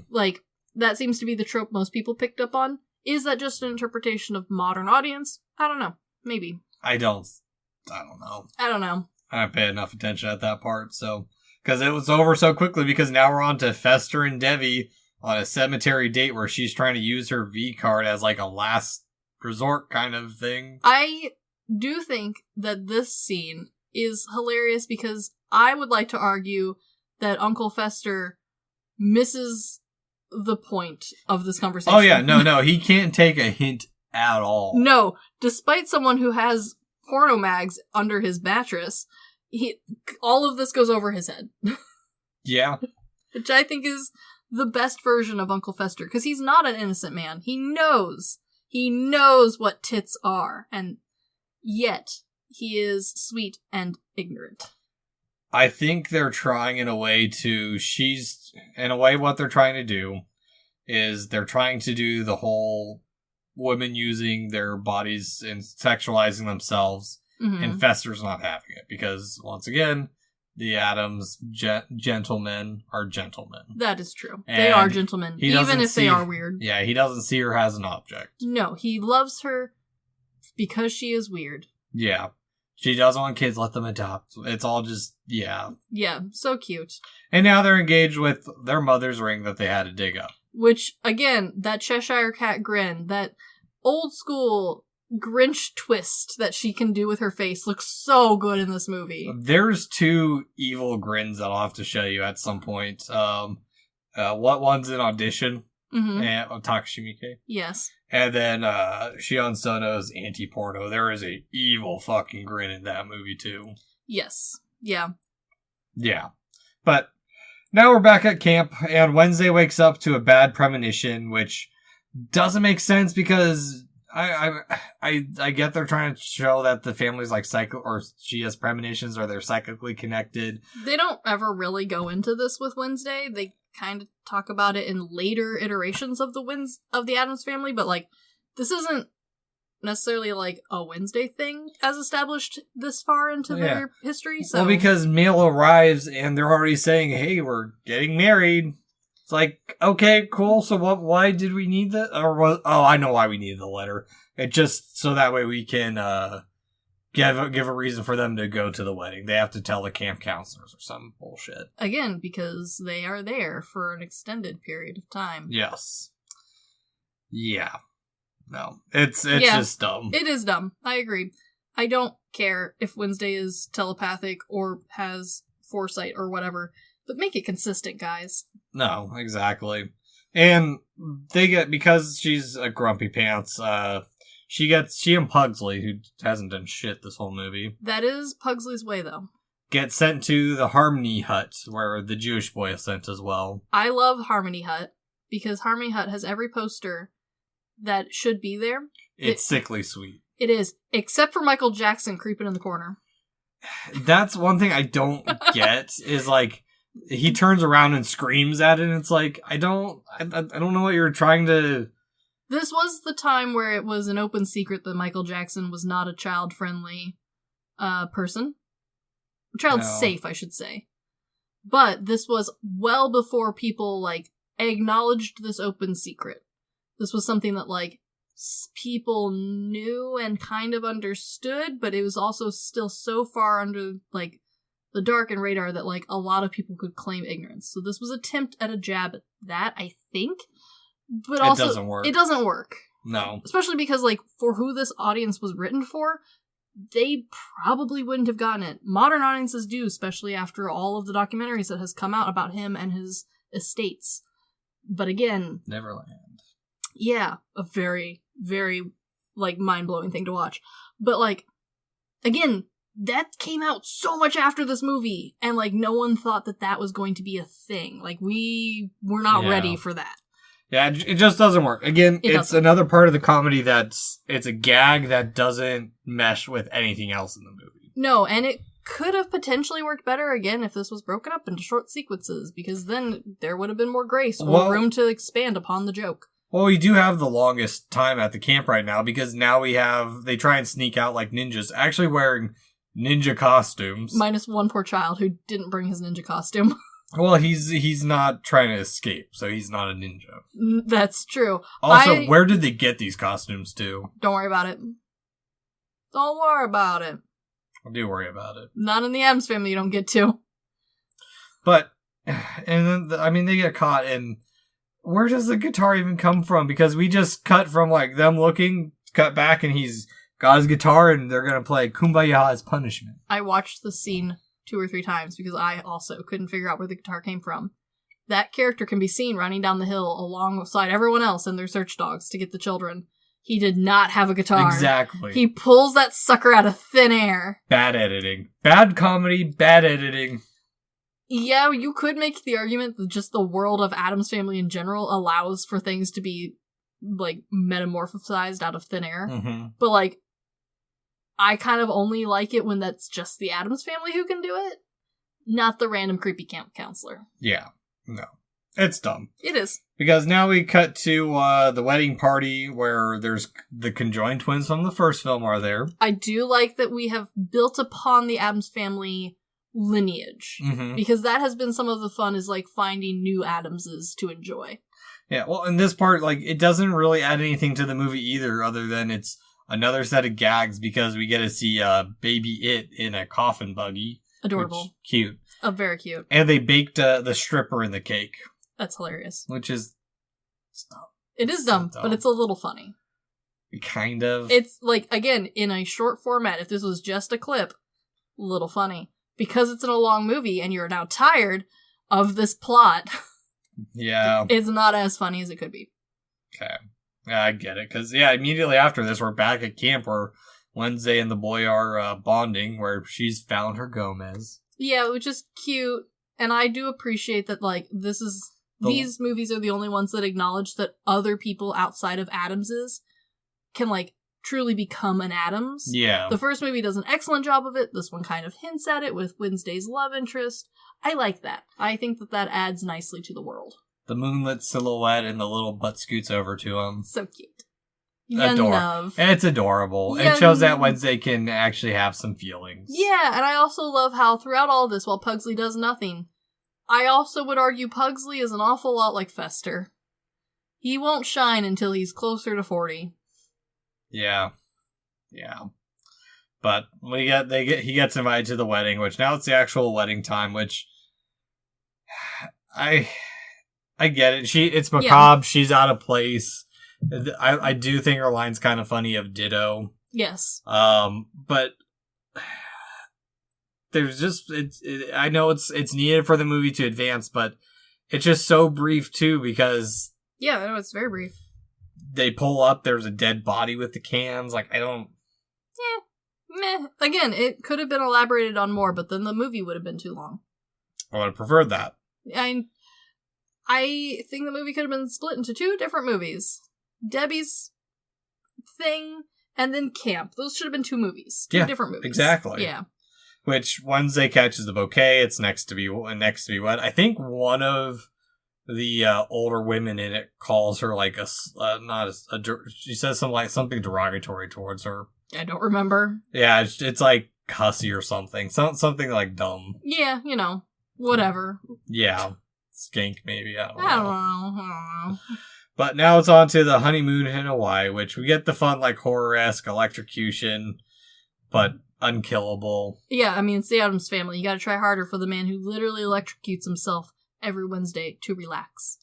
Like, that seems to be the trope most people picked up on. Is that just an interpretation of modern audience? I don't know. Maybe. I don't know. I don't know. I didn't pay enough attention at that part, so... Because it was over so quickly, because now we're on to Fester and Debbie on a cemetery date where she's trying to use her V-card as, like, a last resort kind of thing. I do think that this scene is hilarious because I would like to argue that Uncle Fester misses the point of this conversation. Oh yeah, no, he can't take a hint at all. No, despite someone who has porno mags under his mattress, all of this goes over his head. Yeah. Which I think is the best version of Uncle Fester, because he's not an innocent man. He knows what tits are, and yet... he is sweet and ignorant. I think they're trying what they're trying to do is they're trying to do the whole women using their bodies and sexualizing themselves, and Fester's not having it because, once again, the Addams gentlemen are gentlemen. That is true. And they are gentlemen, even if they are weird. Yeah, he doesn't see her as an object. No, he loves her because she is weird. Yeah. She doesn't want kids, let them adopt. It's all just, yeah. Yeah, so cute. And now they're engaged with their mother's ring that they had to dig up. Which, again, that Cheshire Cat grin, that old school Grinch twist that she can do with her face looks so good in this movie. There's 2 evil grins that I'll have to show you at some point. What one's in Audition? Mm-hmm. And Takashi Miike. Yes. And then Shion Sono's Anti-Porno. There is a evil fucking grin in that movie too. Yes. Yeah. Yeah. But now we're back at camp, and Wednesday wakes up to a bad premonition, which doesn't make sense because I get they're trying to show that the family's like or she has premonitions or they're psychically connected. They don't ever really go into this with Wednesday. They kind of talk about it in later iterations of the Addams Family, but like this isn't necessarily like a Wednesday thing as established this far into their history. So well, because mail arrives and they're already saying, "Hey, we're getting married." It's like, okay, cool. So why did we need that? I know why we needed the letter. It just so that way we can give a reason for them to go to the wedding. They have to tell the camp counselors or some bullshit. Again, because they are there for an extended period of time. Yes. Yeah. No. It's just dumb. It is dumb. I agree. I don't care if Wednesday is telepathic or has foresight or whatever, but make it consistent, guys. No, exactly. And they get, because she's a grumpy pants, she and Pugsley, who hasn't done shit this whole movie. That is Pugsley's way, though. Get sent to the Harmony Hut, where the Jewish boy is sent as well. I love Harmony Hut, because Harmony Hut has every poster that should be there. It's sickly sweet. It is, except for Michael Jackson creeping in the corner. That's one thing I don't get, is like, he turns around and screams at it, and it's like, I don't know what you're trying to... This was the time where it was an open secret that Michael Jackson was not a child-friendly person. Child-safe, I should say. But this was well before people, like, acknowledged this open secret. This was something that, like, people knew and kind of understood, but it was also still so far under, like, the dark and radar that, like, a lot of people could claim ignorance. So this was an attempt at a jab at that, I think. But also, it doesn't work. It doesn't work. No. Especially because, like, for who this audience was written for, they probably wouldn't have gotten it. Modern audiences do, especially after all of the documentaries that has come out about him and his estates. But again... Neverland. Yeah, a very, very, like, mind-blowing thing to watch. But, like, again, that came out so much after this movie, and, like, no one thought that that was going to be a thing. Like, we were not ready for that. Yeah, it just doesn't work. Again, it's another part of the comedy it's a gag that doesn't mesh with anything else in the movie. No, and it could have potentially worked better, again, if this was broken up into short sequences, because then there would have been more grace or room to expand upon the joke. Well, we do have the longest time at the camp right now, because now they try and sneak out like ninjas, actually wearing ninja costumes. Minus one poor child who didn't bring his ninja costume. Well, he's not trying to escape, so he's not a ninja. That's true. Also, where did they get these costumes to? Don't worry about it. Don't worry about it. I do worry about it. Not in the Addams Family, you don't get to. But, and then, they get caught, and where does the guitar even come from? Because we just cut from, like, them looking, cut back, and he's got his guitar, and they're gonna play Kumbaya as punishment. I watched the scene 2 or 3 times because I also couldn't figure out where the guitar came from. That character can be seen running down the hill alongside everyone else and their search dogs to get the children. He did not have a guitar. Exactly. He pulls that sucker out of thin air. Bad editing. Bad comedy, bad editing. Yeah, you could make the argument that just the world of Addams Family in general allows for things to be, like, metamorphosized out of thin air. Mm-hmm. But, like, I kind of only like it when that's just the Addams Family who can do it, not the random creepy camp counselor. Yeah, no. It's dumb. It is. Because now we cut to the wedding party where there's the conjoined twins from the first film are there. I do like that we have built upon the Addams Family lineage, because that has been some of the fun, is, like, finding new Addamses to enjoy. Yeah, well, in this part, like, it doesn't really add anything to the movie either, other than it's another set of gags because we get to see baby It in a coffin buggy. Adorable. Cute. Very cute. And they baked the stripper in the cake. That's hilarious. Which is... It is dumb, but it's a little funny. Kind of. It's like, again, in a short format, if this was just a clip, a little funny. Because it's in a long movie and you're now tired of this plot. Yeah. It's not as funny as it could be. Okay. Yeah, I get it. Because, immediately after this, we're back at camp where Wednesday and the boy are bonding, where she's found her Gomez. Yeah, which is cute. And I do appreciate that, like, these movies are the only ones that acknowledge that other people outside of Addams's can, like, truly become an Addams. Yeah. The first movie does an excellent job of it. This one kind of hints at it with Wednesday's love interest. I like that. I think that adds nicely to the world. The moonlit silhouette and the little butt scoots over to him. So cute. It's adorable. It shows that Wednesday can actually have some feelings. Yeah, and I also love how throughout all this, while Pugsley does nothing, I also would argue Pugsley is an awful lot like Fester. He won't shine until he's closer to 40. Yeah. But he gets invited to the wedding, which now it's the actual wedding time, which I get it. It's macabre. Yeah. She's out of place. I do think her line's kind of funny of ditto. Yes. But there's just I know it's needed for the movie to advance, but it's just so brief too because no, it's very brief. They pull up. There's a dead body with the cans. Like I don't. Meh. Again, it could have been elaborated on more, but then the movie would have been too long. I would have preferred that. I think the movie could have been split into 2 different movies. Debbie's thing and then Camp. Those should have been 2 movies. 2 different movies. Exactly. Yeah. Which Wednesday catches the bouquet. It's next to be what I think one of the older women in it calls her like she says something derogatory towards her. I don't remember. Yeah, it's like hussy or something. Something like dumb. Yeah, whatever. Yeah. Skink, maybe. I don't know. But now it's on to the honeymoon in Hawaii, which we get the fun, like, horror-esque electrocution, but unkillable. Yeah, I mean, it's the Addams Family. You gotta try harder for the man who literally electrocutes himself every Wednesday to relax.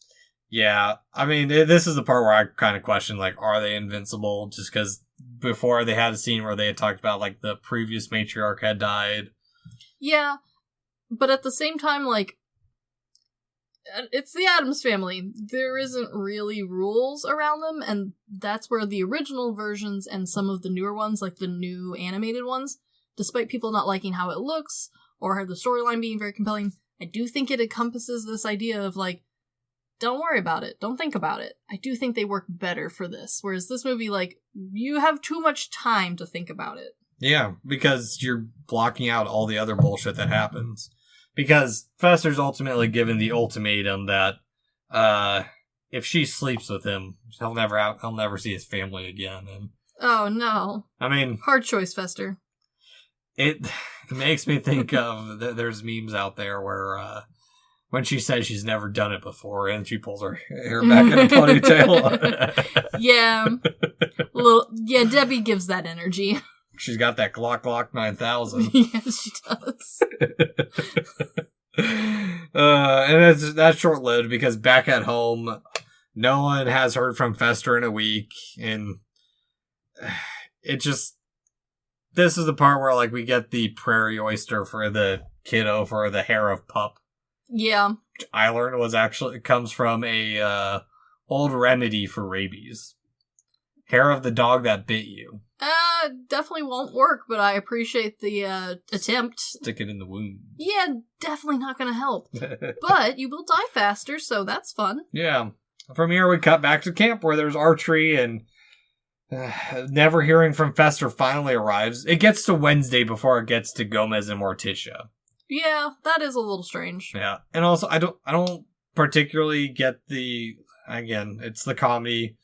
Yeah, I mean, this is the part where I kind of question, like, are they invincible? Just because before they had a scene where they had talked about, like, the previous matriarch had died. Yeah, but at the same time, like, it's the Addams Family. There isn't really rules around them, and that's where the original versions and some of the newer ones, like the new animated ones, despite people not liking how it looks, or the storyline being very compelling, I do think it encompasses this idea of, like, don't worry about it. Don't think about it. I do think they work better for this. Whereas this movie, like, you have too much time to think about it. Yeah, because you're blocking out all the other bullshit that happens. Because Fester's ultimately given the ultimatum that if she sleeps with him, he'll never see his family again. And oh no! I mean, hard choice, Fester. It makes me think of there's memes out there where when she says she's never done it before, and she pulls her hair back in a ponytail. Yeah, Debbie gives that energy. She's got that Glock 9000. Yes, she does. And that's short-lived because back at home, no one has heard from Fester in a week, and this is the part where, like, we get the prairie oyster for the kiddo for the hair of pup. Yeah. Which I learned comes from a old remedy for rabies. Hair of the dog that bit you. Definitely won't work, but I appreciate the attempt. Stick it in the wound. Yeah, definitely not gonna help. But you will die faster, so that's fun. Yeah. From here, we cut back to camp where there's archery, and never hearing from Fester finally arrives. It gets to Wednesday before it gets to Gomez and Morticia. Yeah, that is a little strange. Yeah, and also I don't particularly get it's the comedy.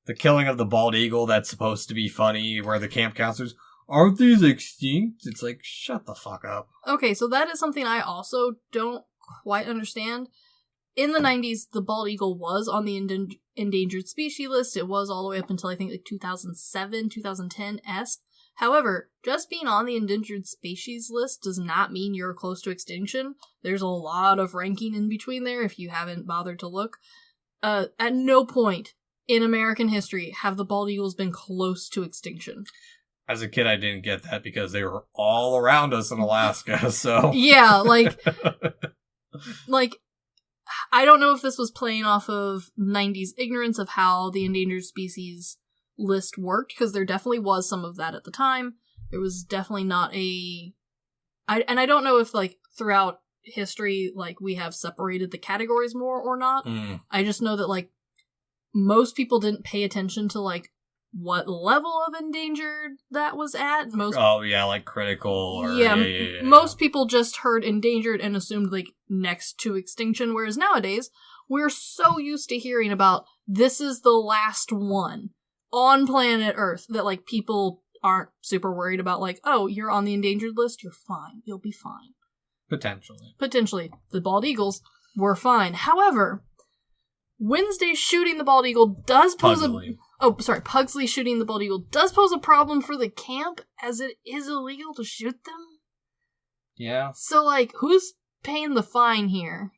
The killing of the bald eagle that's supposed to be funny, where the camp counselors, aren't these extinct? It's like, shut the fuck up. Okay, so that is something I also don't quite understand. in the 90s, the bald eagle was on the endangered species list. It was all the way up until I think like 2007, 2010-esque. However, just being on the endangered species list does not mean you're close to extinction. There's a lot of ranking in between there if you haven't bothered to look. At no point in American history have the bald eagles been close to extinction. As a kid, I didn't get that because they were all around us in Alaska, so... Yeah, like, I don't know if this was playing off of 90s ignorance of how the endangered species list worked, because there definitely was some of that at the time. There was definitely not I don't know if, like, throughout history, like, we have separated the categories more or not. I just know that, like, most people didn't pay attention to, like, what level of endangered that was at. Like critical or... Yeah. Most people just heard endangered and assumed, like, next to extinction, whereas nowadays, we're so used to hearing about this is the last one on planet Earth that, like, people aren't super worried about, like, oh, you're on the endangered list, you're fine. You'll be fine. Potentially. The bald eagles were fine. However, Wednesday shooting the bald eagle does pose Pugsley shooting the bald eagle does pose a problem for the camp, as it is illegal to shoot them. Yeah. So, like, who's paying the fine here?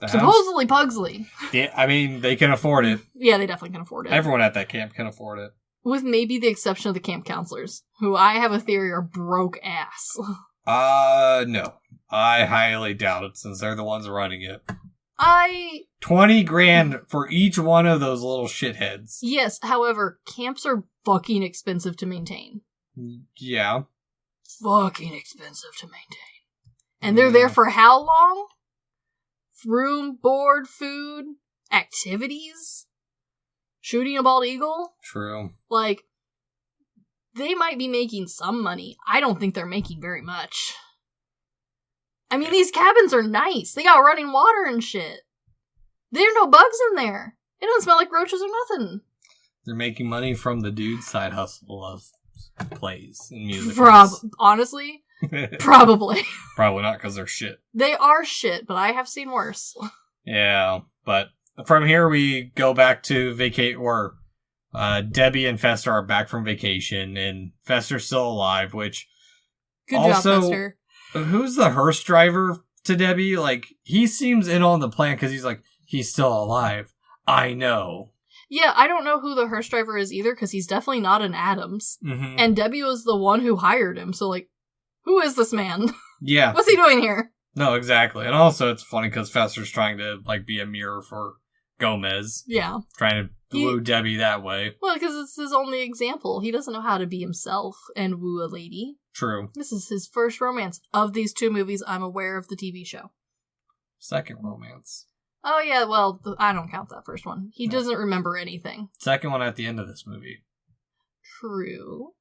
Supposedly Pugsley. Yeah, I mean, they can afford it. Yeah, they definitely can afford it. Everyone at that camp can afford it. With maybe the exception of the camp counselors, who I have a theory are broke ass. No. I highly doubt it, since they're the ones running it. 20 grand for each one of those little shitheads. Yes, however, camps are fucking expensive to maintain. Yeah. Fucking expensive to maintain. And they're there for how long? Room, board, food, activities? Shooting a bald eagle? True. Like, they might be making some money. I don't think they're making very much. I mean, these cabins are nice. They got running water and shit. There are no bugs in there. It doesn't smell like roaches or nothing. They're making money from the dude's side hustle of plays and music. Honestly, probably. Probably not, because they're shit. They are shit, but I have seen worse. Yeah, but from here we go back to Debbie and Fester are back from vacation, and Fester's still alive, which... Good job, Fester. Who's the hearse driver to Debbie? Like, he seems in on the plan because he's like, he's still alive. I know. Yeah, I don't know who the hearse driver is either, because he's definitely not an Addams. Mm-hmm. And Debbie was the one who hired him, so, like, who is this man? Yeah. What's he doing here? No, exactly. And also, it's funny because Fester's trying to, like, be a mirror for Gomez. Yeah. Trying to woo Debbie that way. Well, because it's his only example. He doesn't know how to be himself and woo a lady. True. This is his first romance. Of these two movies, I'm aware of the TV show. Second romance. Oh, yeah, well, I don't count that first one. He doesn't remember anything. Second one at the end of this movie. True.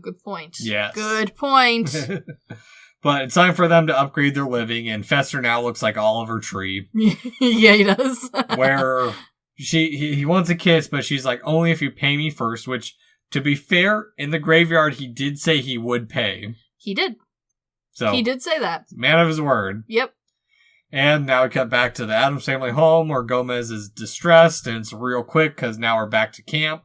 Good point. Yes. Good point. But it's time for them to upgrade their living, and Fester now looks like Oliver Tree. Yeah, he does. Where he wants a kiss, but she's like, only if you pay me first, which, to be fair, in the graveyard, he did say he would pay. He did. So he did say that. Man of his word. Yep. And now we cut back to the Addams family home, where Gomez is distressed, and it's real quick, because now we're back to camp,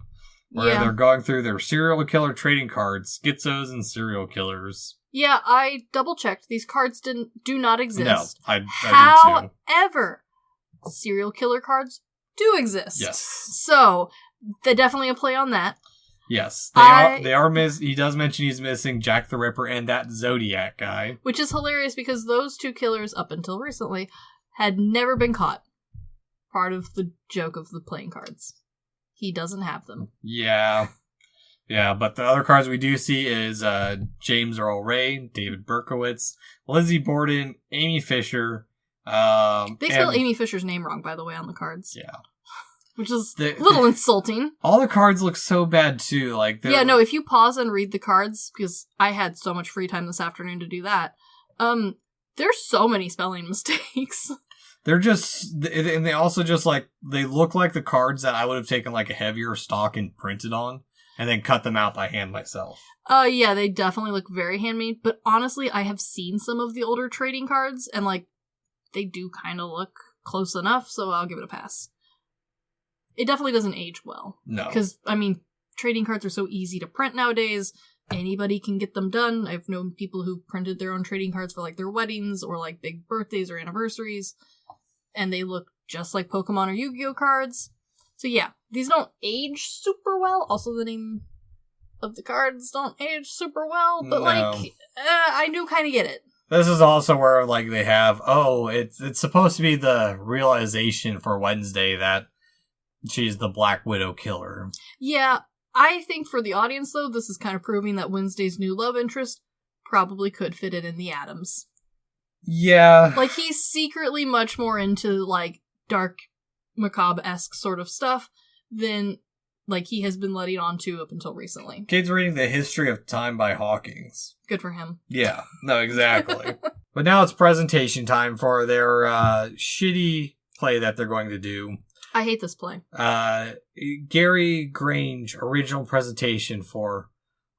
where they're going through their serial killer trading cards, schizos and serial killers. Yeah, I double-checked. These cards do not exist. No, I did too. However, serial killer cards do exist. Yes. So, they definitely a play on that. Yes, they are he does mention he's missing Jack the Ripper and that Zodiac guy. Which is hilarious because those two killers, up until recently, had never been caught. Part of the joke of the playing cards. He doesn't have them. Yeah. Yeah, but the other cards we do see is James Earl Ray, David Berkowitz, Lizzie Borden, Amy Fisher. They spell Amy Fisher's name wrong, by the way, on the cards. Yeah. Which is a little insulting. All the cards look so bad, too. Like, yeah, no, if you pause and read the cards, because I had so much free time this afternoon to do that, there's so many spelling mistakes. They're just, and they also just, like, they look like the cards that I would have taken, like, a heavier stock and printed on, and then cut them out by hand myself. Yeah, they definitely look very handmade, but honestly, I have seen some of the older trading cards, and, like, they do kind of look close enough, so I'll give it a pass. It definitely doesn't age well. No. Because, I mean, trading cards are so easy to print nowadays. Anybody can get them done. I've known people who printed their own trading cards for, like, their weddings or, like, big birthdays or anniversaries. And they look just like Pokemon or Yu-Gi-Oh cards. So, yeah, these don't age super well. Also, the name of the cards don't age super well. But, I do kind of get it. This is also where, like, they have, it's supposed to be the realization for Wednesday that she's the Black Widow killer. Yeah, I think for the audience, though, this is kind of proving that Wednesday's new love interest probably could fit in the Addams. Yeah. Like, he's secretly much more into, like, dark, macabre-esque sort of stuff than, like, he has been letting on to up until recently. Kid's reading The History of Time by Hawkins. Good for him. Yeah, no, exactly. But now it's presentation time for their shitty play that they're going to do. I hate this play. Gary Grange original presentation for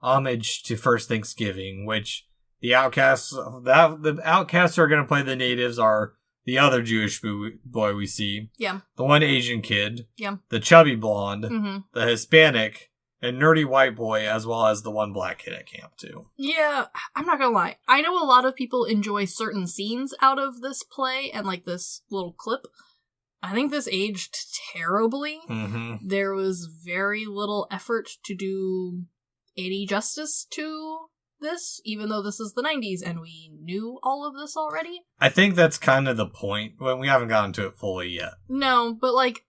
Homage to First Thanksgiving, which the outcasts who are going to play the natives are the other Jewish boy we see. Yeah. The one Asian kid. Yeah. The chubby blonde. Mm-hmm. The Hispanic. And nerdy white boy, as well as the one black kid at camp, too. Yeah, I'm not gonna lie. I know a lot of people enjoy certain scenes out of this play and, like, this little clip. I think this aged terribly. Mm-hmm. There was very little effort to do any justice to this, even though this is the 90s and we knew all of this already. I think that's kind of the point. Well, we haven't gotten to it fully yet. No, but, like,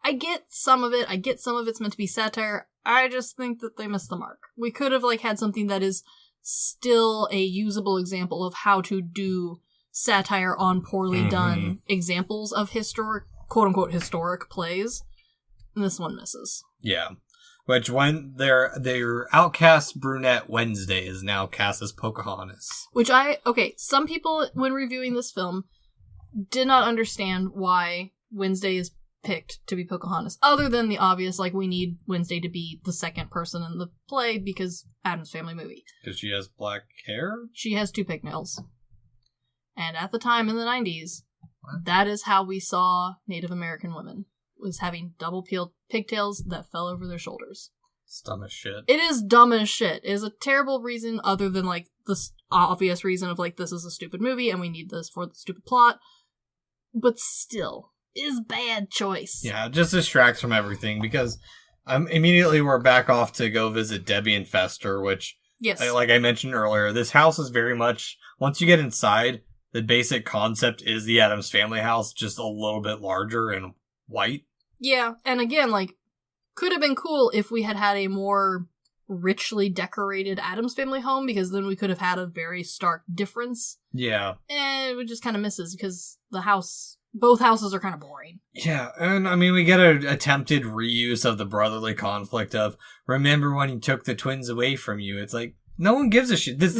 I get some of it. I get some of it's meant to be satire. I just think that they missed the mark. We could have, like, had something that is still a usable example of how to do satire on poorly done examples of historic, quote-unquote, historic plays. And this one misses. Yeah. Which, when their outcast brunette Wednesday is now cast as Pocahontas. Which some people, when reviewing this film, did not understand why Wednesday is picked to be Pocahontas, other than the obvious, like, we need Wednesday to be the second person in the play because Addams Family movie. Because she has black hair? She has 2 pigtails. And at the time in the 90s, that is how we saw Native American women, was having double pigtails that fell over their shoulders. It's dumb as shit. It is dumb as shit. It is a terrible reason, other than, like, the obvious reason of, like, this is a stupid movie and we need this for the stupid plot. But still, is bad choice. Yeah, it just distracts from everything because immediately we're back off to go visit Debbie and Fester, which, yes, like I mentioned earlier, this house is very much, once you get inside, the basic concept is the Addams Family house, just a little bit larger and white. Yeah, and again, like, could have been cool if we had had a more richly decorated Addams Family home, because then we could have had a very stark difference. Yeah. And it just kind of misses because both houses are kind of boring. Yeah, and I mean, we get an attempted reuse of the brotherly conflict of, remember when he took the twins away from you? It's like, no one gives a shit. This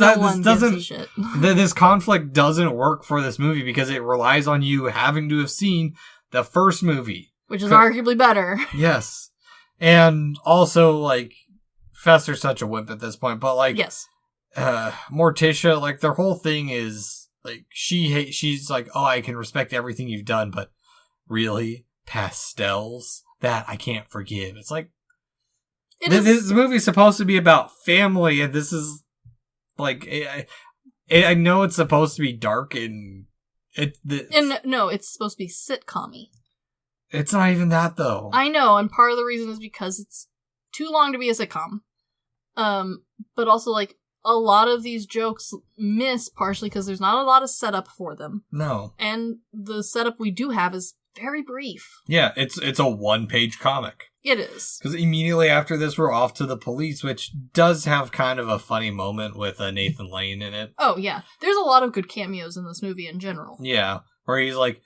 conflict doesn't work for this movie because it relies on you having to have seen the first movie. Which is arguably better. Yes. And also, like, Fester's such a wimp at this point, but, like, yes. Morticia, like, their whole thing is, like, she's like, oh, I can respect everything you've done, but really? Pastels? That I can't forgive. It's like, this movie's supposed to be about family, and this like, I know it's supposed to be dark, and no, it's supposed to be sitcom-y. It's not even that, though. I know, and part of the reason is because it's too long to be a sitcom. But also, like, a lot of these jokes miss partially because there's not a lot of setup for them. No. And the setup we do have is very brief. Yeah, it's a one-page comic. It is. Because immediately after this, we're off to the police, which does have kind of a funny moment with Nathan Lane in it. Oh, yeah. There's a lot of good cameos in this movie in general. Yeah, where he's like,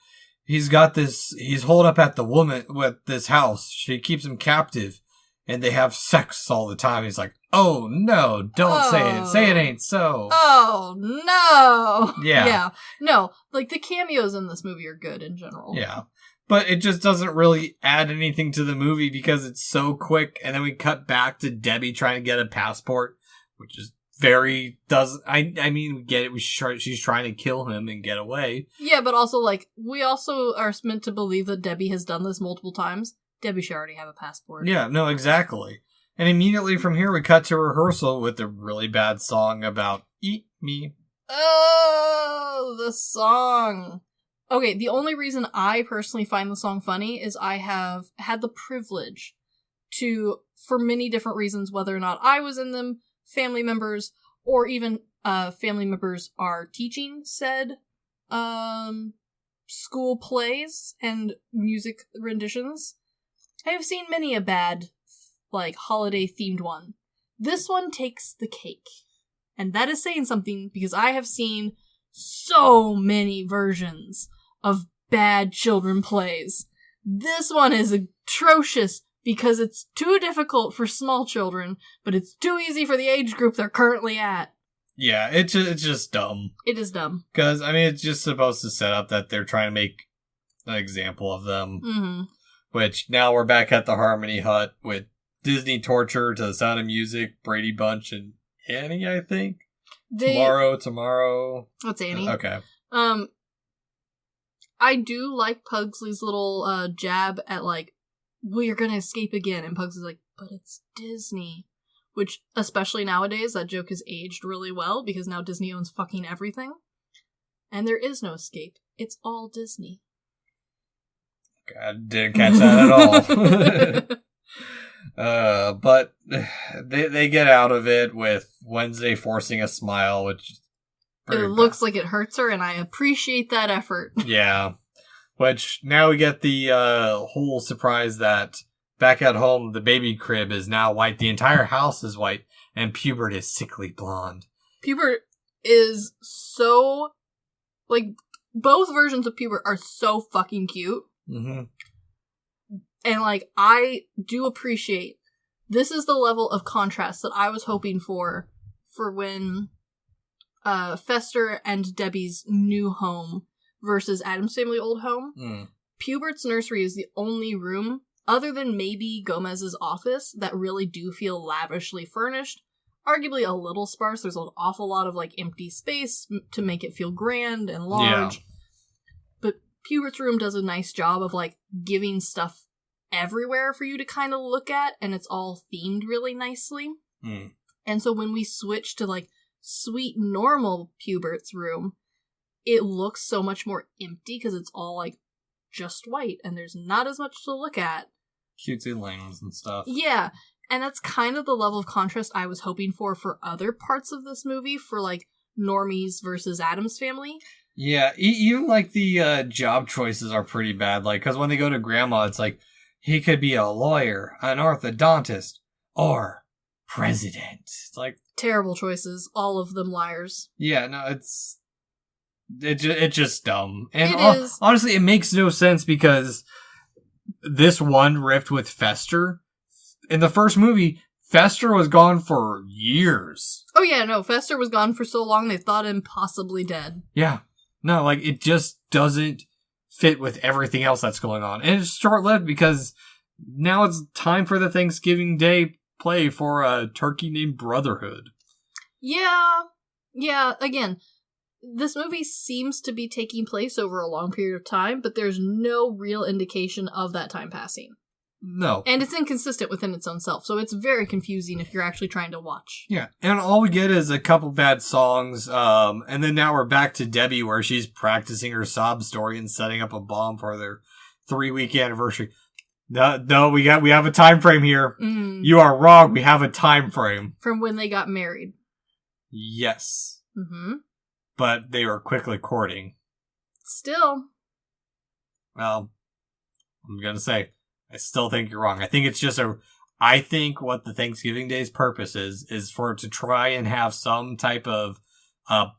he's holed up at the woman with this house. She keeps him captive, and they have sex all the time. He's like, oh, no, don't say it. Say it ain't so. Oh, no. Yeah. Yeah. No, like, the cameos in this movie are good in general. Yeah. But it just doesn't really add anything to the movie because it's so quick, and then we cut back to Debbie trying to get a passport, which is very does. I mean, we get it. She's trying to kill him and get away. Yeah, but also, like, we also are meant to believe that Debbie has done this multiple times. Debbie should already have a passport. Yeah, no, exactly. And immediately from here, we cut to rehearsal with a really bad song about eat me. Oh, the song. Okay, the only reason I personally find the song funny is I have had the privilege to, for many different reasons, whether or not I was in them, family members, or even family members are teaching said school plays and music renditions. I have seen many a bad, like, holiday-themed one. This one takes the cake. And that is saying something, because I have seen so many versions of bad children plays. This one is atrocious because it's too difficult for small children, but it's too easy for the age group they're currently at. Yeah, it's just dumb. It is dumb. Because, I mean, it's just supposed to set up that they're trying to make an example of them. Mm-hmm. Which, now we're back at the Harmony Hut with Disney Torture to the Sound of Music, Brady Bunch, and Annie, I think? Tomorrow. What's Annie? Okay. I do like Pugsley's little jab at, like, we're gonna escape again, and Pugsley's like, but it's Disney. Which, especially nowadays, that joke has aged really well, because now Disney owns fucking everything. And there is no escape. It's all Disney. I didn't catch that at all. But they get out of it with Wednesday forcing a smile, which... It looks like it hurts her, and I appreciate that effort. Yeah. Which, now we get the whole surprise that back at home, the baby crib is now white, the entire house is white, and Pubert is sickly blonde. Pubert is so... Like, both versions of Pubert are so fucking cute. Mm-hmm. And, like, I do appreciate... This is the level of contrast that I was hoping for when... Fester and Debbie's new home versus Addams Family old home. Pubert's nursery is the only room, other than maybe Gomez's office, that really do feel lavishly furnished. Arguably a little sparse. There's an awful lot of, like, empty space to make it feel grand and large. Yeah. But Pubert's room does a nice job of, like, giving stuff everywhere for you to kind of look at, and it's all themed really nicely. And so when we switch to, like, sweet normal Pubert's room, it looks so much more empty because it's all, like, just white and there's not as much to look at. Cutesy lambs and stuff. Yeah, and that's kind of the level of contrast I was hoping for other parts of this movie, for, like, normies versus Addams Family. Yeah, even, like, the job choices are pretty bad. Like, because when they go to Grandma, it's like, he could be a lawyer, an orthodontist, or president. It's like... Terrible choices. All of them liars. Yeah, no, it's just dumb. And it is. Honestly, it makes no sense because this one rift with Fester. In the first movie, Fester was gone for years. Oh yeah, no, Fester was gone for so long they thought him possibly dead. Yeah. No, like, it just doesn't fit with everything else that's going on. And it's short-lived because now it's time for the Thanksgiving Day play for a turkey named Brotherhood. Yeah, again, this movie seems to be taking place over a long period of time, but there's no real indication of that time passing. No. And it's inconsistent within its own self, so it's very confusing if you're actually trying to watch. Yeah, and all we get is a couple bad songs, and then now we're back to Debbie where she's practicing her sob story and setting up a bomb for their 3-week anniversary. No, we have a time frame here. You are wrong. We have a time frame. From when they got married. Yes. Mm-hmm. But they were quickly courting. Still. Well, I'm gonna say, I still think you're wrong. I think it's just I think what the Thanksgiving Day's purpose is for it to try and have some type of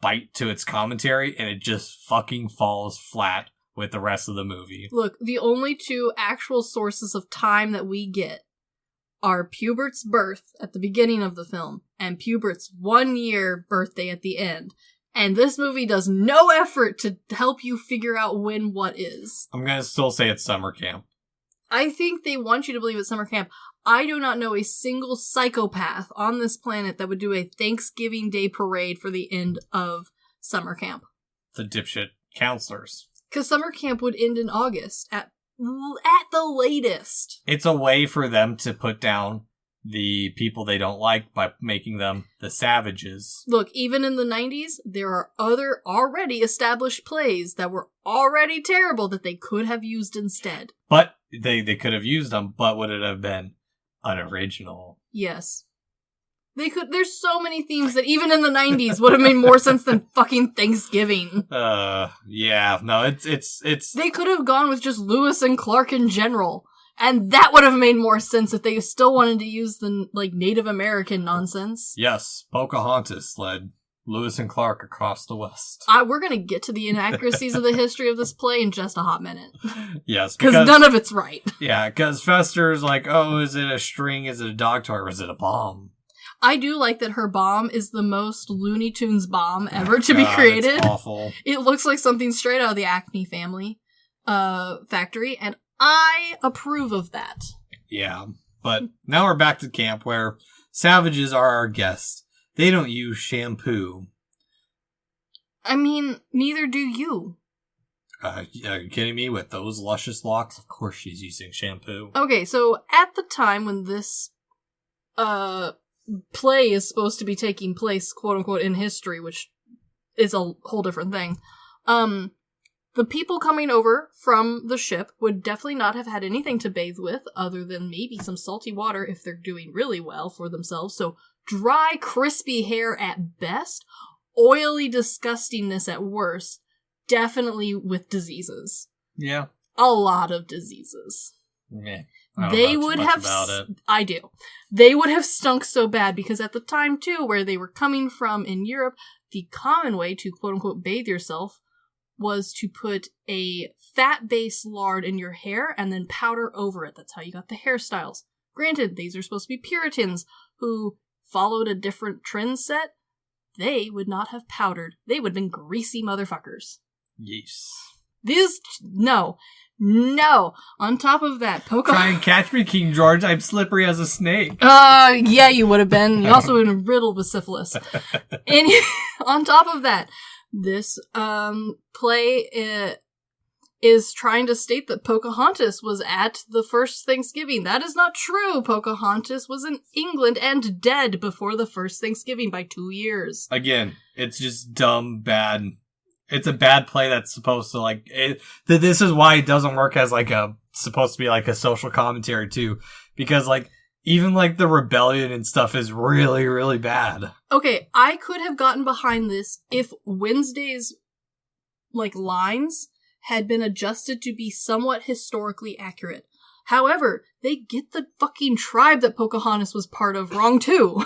bite to its commentary, and it just fucking falls flat with the rest of the movie. Look, the only two actual sources of time that we get are Pubert's birth at the beginning of the film and Pubert's 1-year birthday at the end. And this movie does no effort to help you figure out when what is. I'm gonna still say it's summer camp. I think they want you to believe it's summer camp. I do not know a single psychopath on this planet that would do a Thanksgiving Day parade for the end of summer camp. The dipshit counselors. Because summer camp would end in August at the latest. It's a way for them to put down the people they don't like by making them the savages. Look, even in the 90s, there are other already established plays that were already terrible that they could have used instead. But they could have used them, but would it have been unoriginal? Yes. They could. There's so many themes that even in the 90s would have made more sense than fucking Thanksgiving. Yeah. No, it's... They could have gone with just Lewis and Clark in general. And that would have made more sense if they still wanted to use the, like, Native American nonsense. Yes, Pocahontas led Lewis and Clark across the West. We're gonna get to the inaccuracies of the history of this play in just a hot minute. Yes, because none of it's right. Yeah, because Fester's like, oh, is it a string, is it a dog toy, or is it a bomb? I do like that her bomb is the most Looney Tunes bomb ever to be created. It's awful. It looks like something straight out of the Acme Family factory, and I approve of that. Yeah, but now we're back to camp where savages are our guests. They don't use shampoo. I mean, neither do you. Are you kidding me? With those luscious locks? Of course she's using shampoo. Okay, so at the time when this play is supposed to be taking place, quote-unquote, in history, which is a whole different thing, the people coming over from the ship would definitely not have had anything to bathe with other than maybe some salty water if they're doing really well for themselves. So dry, crispy hair at best, oily disgustingness at worst, definitely with diseases. Yeah. A lot of diseases. Yeah. They would have... I do. They would have stunk so bad because at the time, too, where they were coming from in Europe, the common way to quote-unquote bathe yourself was to put a fat-based lard in your hair and then powder over it. That's how you got the hairstyles. Granted, these are supposed to be Puritans who followed a different trend set. They would not have powdered. They would have been greasy motherfuckers. Yes. No. On top of that, Try and catch me, King George. I'm slippery as a snake. Yeah, you would have been. You also would have been riddled with syphilis. And on top of that, this play is trying to state that Pocahontas was at the first Thanksgiving. That is not true. Pocahontas was in England and dead before the first Thanksgiving by 2 years. Again, it's just dumb, bad. It's a bad play that's supposed to, like... this is why it doesn't work as, like, supposed to be, like, a social commentary, too. Because, like, even, like, the rebellion and stuff is really, really bad. Okay, I could have gotten behind this if Wednesday's, like, lines had been adjusted to be somewhat historically accurate. However, they get the fucking tribe that Pocahontas was part of wrong, too.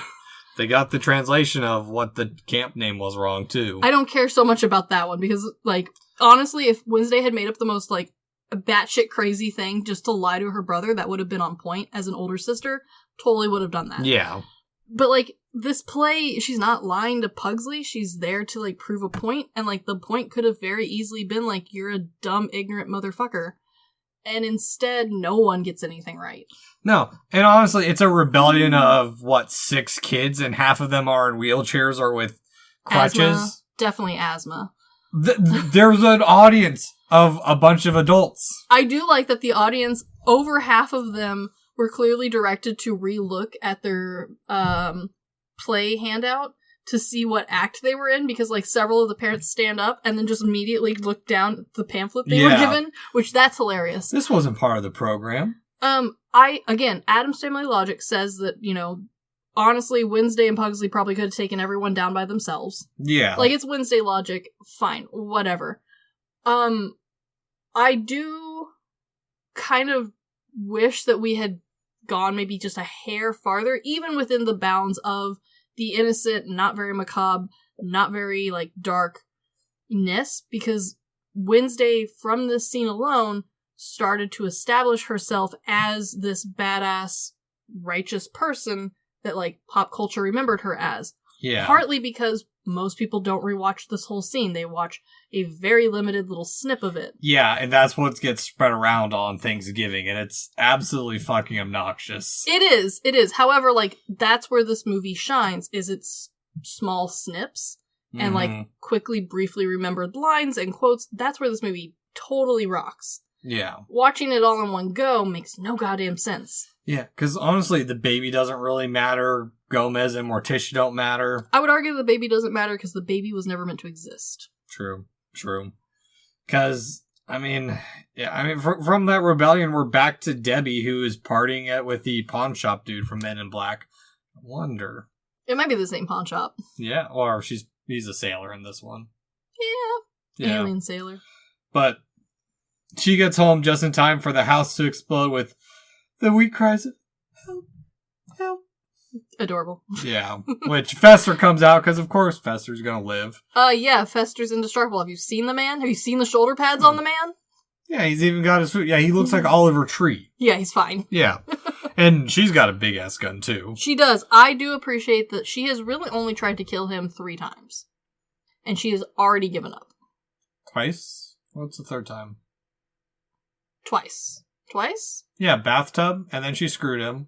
They got the translation of what the camp name was wrong, too. I don't care so much about that one, because, like, honestly, if Wednesday had made up the most, like, batshit crazy thing just to lie to her brother, that would have been on point as an older sister. Totally would have done that. Yeah. But, like, this play, she's not lying to Pugsley. She's there to, like, prove a point. And, like, the point could have very easily been, like, you're a dumb, ignorant motherfucker. And instead, no one gets anything right. No. And honestly, it's a rebellion of, 6 kids, and half of them are in wheelchairs or with crutches. Asthma. Definitely asthma. There's an audience of a bunch of adults. I do like that the audience, over half of them, were clearly directed to re-look at their play handout to see what act they were in, because, like, several of the parents stand up and then just immediately look down at the pamphlet they were given, which that's hilarious. This wasn't part of the program. Addams Family Logic says that, you know, honestly, Wednesday and Pugsley probably could have taken everyone down by themselves. Yeah. Like, it's Wednesday logic, fine, whatever. I do kind of wish that we had gone maybe just a hair farther, even within the bounds of the innocent, not very macabre, not very, like, darkness, because Wednesday, from this scene alone, started to establish herself as this badass, righteous person that, like, pop culture remembered her as. Yeah. Partly because most people don't rewatch this whole scene. They watch a very limited little snip of it. Yeah, and that's what gets spread around on Thanksgiving, and it's absolutely fucking obnoxious. It is. However, like, that's where this movie shines, is its small snips and, like, quickly, briefly remembered lines and quotes. That's where this movie totally rocks. Yeah. Watching it all in one go makes no goddamn sense. Yeah, because honestly, the baby doesn't really matter. Gomez and Morticia don't matter. I would argue the baby doesn't matter because the baby was never meant to exist. True. Because, from that rebellion, we're back to Debbie, who is partying with the pawn shop dude from Men in Black. I wonder. It might be the same pawn shop. Yeah, or he's a sailor in this one. Yeah. Alien sailor. But she gets home just in time for the house to explode with the weak cries of, help, help. Adorable. Yeah, which Fester comes out, because of course Fester's gonna live. Yeah, Fester's indestructible. Have you seen the man? Have you seen the shoulder pads on the man? Yeah, he's even got his food. Yeah, he looks like Oliver Tree. Yeah, he's fine. Yeah. And she's got a big-ass gun, too. She does. I do appreciate that she has really only tried to kill him 3 times. And she has already given up. Twice? What's the third time? Twice? Yeah, bathtub, and then she screwed him.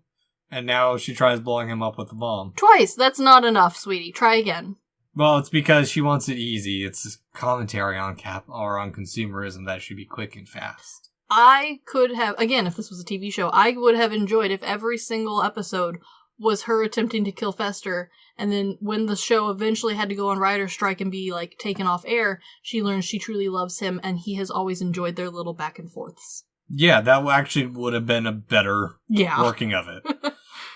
And now she tries blowing him up with the bomb. Twice! That's not enough, sweetie. Try again. Well, it's because she wants it easy. It's commentary on on consumerism that should be quick and fast. I could have, again, if this was a TV show, I would have enjoyed if every single episode was her attempting to kill Fester, and then when the show eventually had to go on writer's strike and be, like, taken off air, she learns she truly loves him, and he has always enjoyed their little back and forths. Yeah, that actually would have been a better working of it.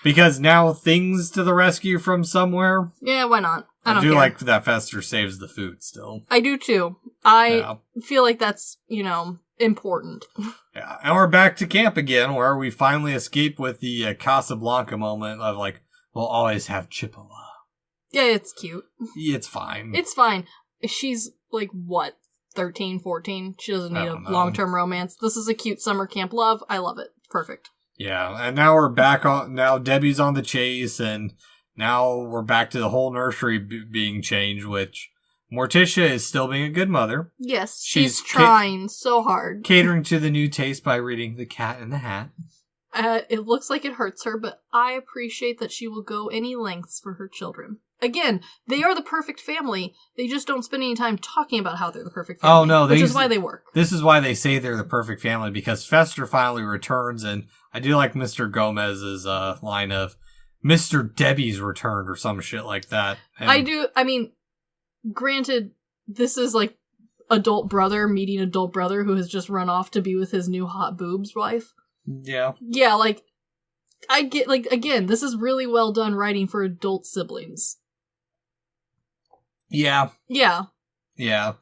Because now things to the rescue from somewhere. Yeah, why not? I don't do care. like that Fester saves the food still. I do too. I feel like that's, important. Yeah, and we're back to camp again, where we finally escape with the Casablanca moment of, like, we'll always have Chippewa. Yeah, it's cute. It's fine. It's fine. She's, like, what, 13, 14? She doesn't need a long-term romance. This is a cute summer camp love. I love it. Perfect. Yeah, and now we're back on, now Debbie's on the chase, and now we're back to the whole nursery being changed, which Morticia is still being a good mother. Yes, she's trying so hard. Catering to the new taste by reading The Cat in the Hat. It looks like it hurts her, but I appreciate that she will go any lengths for her children. Again, they are the perfect family. They just don't spend any time talking about how they're the perfect family. Oh, no. Which is why they work. This is why they say they're the perfect family, because Fester finally returns, and I do like Mr. Gomez's line of, Mr. Debbie's returned, or some shit like that. And I do, granted, this is like adult brother meeting adult brother who has just run off to be with his new hot boobs wife. Yeah. Yeah, like, I get, like, again, this is really well done writing for adult siblings. Yeah. Yeah. Yeah.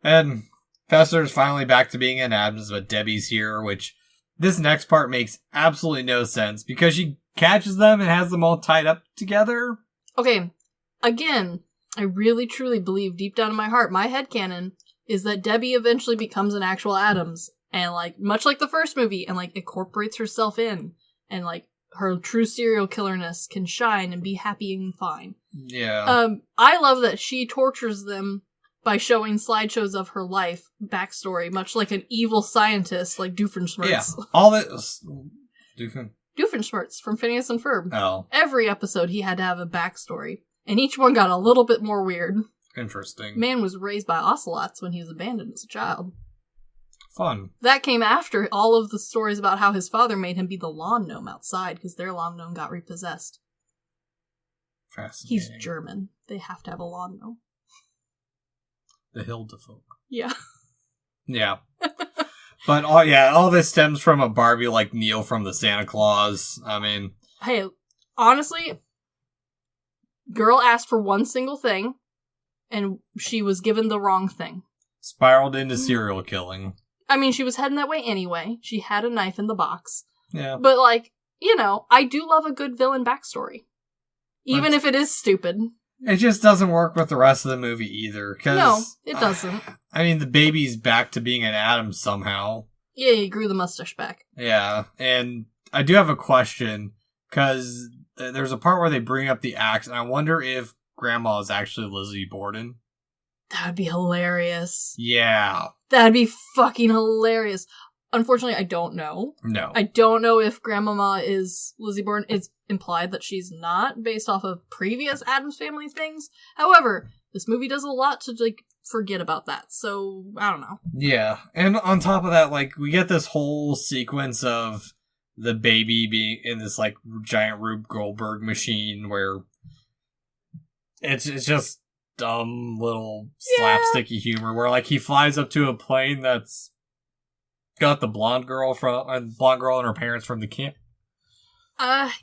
And Fester's finally back to being in Addams, but Debbie's here, which this next part makes absolutely no sense because she catches them and has them all tied up together. Okay, again, I really truly believe deep down in my heart, my headcanon is that Debbie eventually becomes an actual Addams, and, like, much like the first movie, and, like, incorporates herself in, and, like, her true serial killerness can shine and be happy and fine. Yeah. I love that she tortures them by showing slideshows of her life backstory, much like an evil scientist like Doofenshmirtz. Yeah. All that... Doofenshmirtz from Phineas and Ferb. Oh. Every episode he had to have a backstory, and each one got a little bit more weird. Interesting. Man was raised by ocelots when he was abandoned as a child. Fun. That came after all of the stories about how his father made him be the lawn gnome outside because their lawn gnome got repossessed. Fascinating. He's German. They have to have a lawn gnome. The Hildefolk. Yeah. Yeah. But all this stems from a Barbie like Neil from the Santa Claus. I mean, hey, honestly, girl asked for one single thing, and she was given the wrong thing. Spiraled into serial killing. I mean, she was heading that way anyway. She had a knife in the box. Yeah. But, like, I do love a good villain backstory. Even if it is stupid. It just doesn't work with the rest of the movie either. No, it doesn't. I mean, the baby's back to being an Addams somehow. Yeah, he grew the mustache back. Yeah, and I do have a question, because there's a part where they bring up the axe, and I wonder if grandma is actually Lizzie Borden. That would be hilarious. Yeah. That'd be fucking hilarious. Unfortunately, I don't know. No. I don't know if Grandmama is Lizzie Borden. It's implied that she's not, based off of previous Addams Family things. However, this movie does a lot to, like, forget about that. So, I don't know. Yeah. And on top of that, like, we get this whole sequence of the baby being in this, like, giant Rube Goldberg machine where it's just dumb little slapsticky humor where, like, he flies up to a plane that's got the blonde girl and her parents from the camp.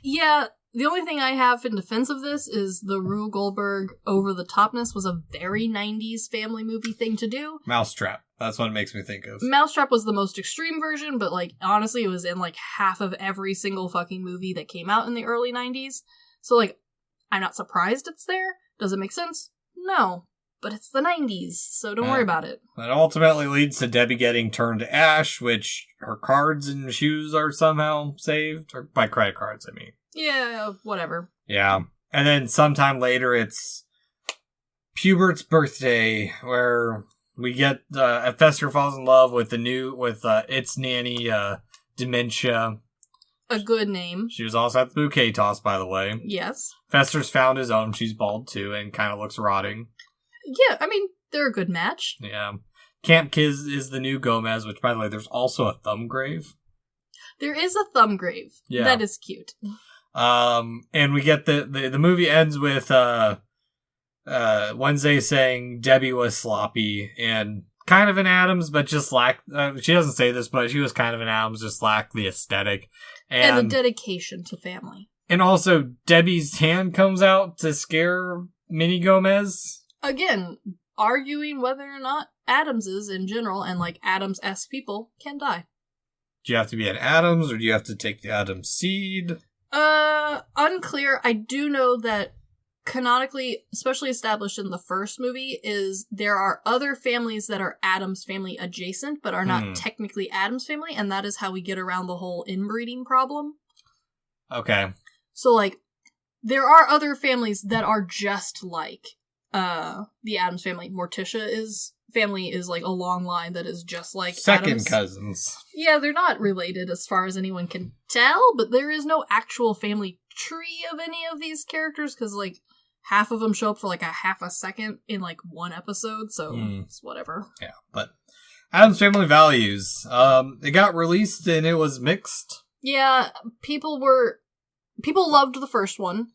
Yeah. The only thing I have in defense of this is the Rube Goldberg over-the-topness was a very 90s family movie thing to do. Mousetrap. That's what it makes me think of. Mousetrap was the most extreme version, but, like, honestly, it was in, like, half of every single fucking movie that came out in the early 90s. So, like, I'm not surprised it's there. Does it make sense? No. But it's the 90s, so don't worry about it. That ultimately leads to Debbie getting turned to ash, which her cards and shoes are somehow saved. Or by credit cards, I mean. Yeah, whatever. Yeah. And then sometime later, it's Pubert's birthday, where we get Fester falls in love with its nanny, Dementia. A good name. She was also at the bouquet toss, by the way. Yes. Fester's found his own. She's bald, too, and kind of looks rotting. Yeah, I mean, they're a good match. Yeah. Camp Kiz is the new Gomez, which, by the way, there's also a thumb grave. There is a thumb grave. Yeah. That is cute. And we get the movie ends with Wednesday saying Debbie was sloppy and kind of an Addams, but just lacked, she doesn't say this, but she was kind of an Addams, just lacked the aesthetic. And the dedication to family. And also, Debbie's hand comes out to scare Mini Gomez. Again, arguing whether or not Addamses in general and, like, Addams-esque people can die. Do you have to be an Addams, or do you have to take the Addams seed? Unclear. I do know that canonically, especially established in the first movie, is there are other families that are Addams Family adjacent, but are not technically Addams Family, and that is how we get around the whole inbreeding problem. Okay. So, like, there are other families that are just like the Addams Family. Morticia family is like a long line that is just like second Addams. Cousins. Yeah, they're not related as far as anyone can tell, but there is no actual family tree of any of these characters because, like, half of them show up for like a half a second in like one episode, so it's whatever. Yeah, but Addams Family Values. It got released and it was mixed. Yeah, people loved the first one.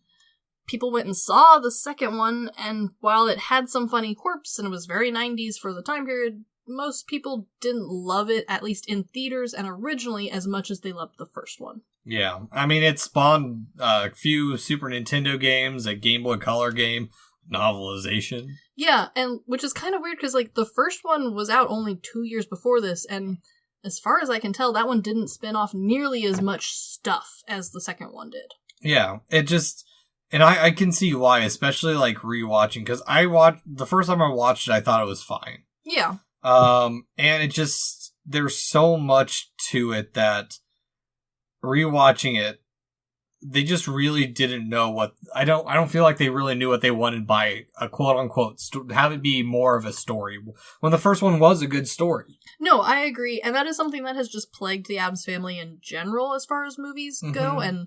People went and saw the second one, and while it had some funny quirks and it was very 90s for the time period, most people didn't love it, at least in theaters and originally, as much as they loved the first one. Yeah, I mean, it spawned a few Super Nintendo games, a Game Boy Color game, novelization. Yeah, and which is kind of weird because, like, the first one was out only 2 years before this, and as far as I can tell, that one didn't spin off nearly as much stuff as the second one did. Yeah, it just... And I can see why, especially, like, rewatching, because the first time I watched it, I thought it was fine. Yeah. And it just, there's so much to it that rewatching it, they just really didn't know what, I don't feel like they really knew what they wanted by a quote-unquote, have it be more of a story, when the first one was a good story. No, I agree, and that is something that has just plagued the Addams Family in general as far as movies go, and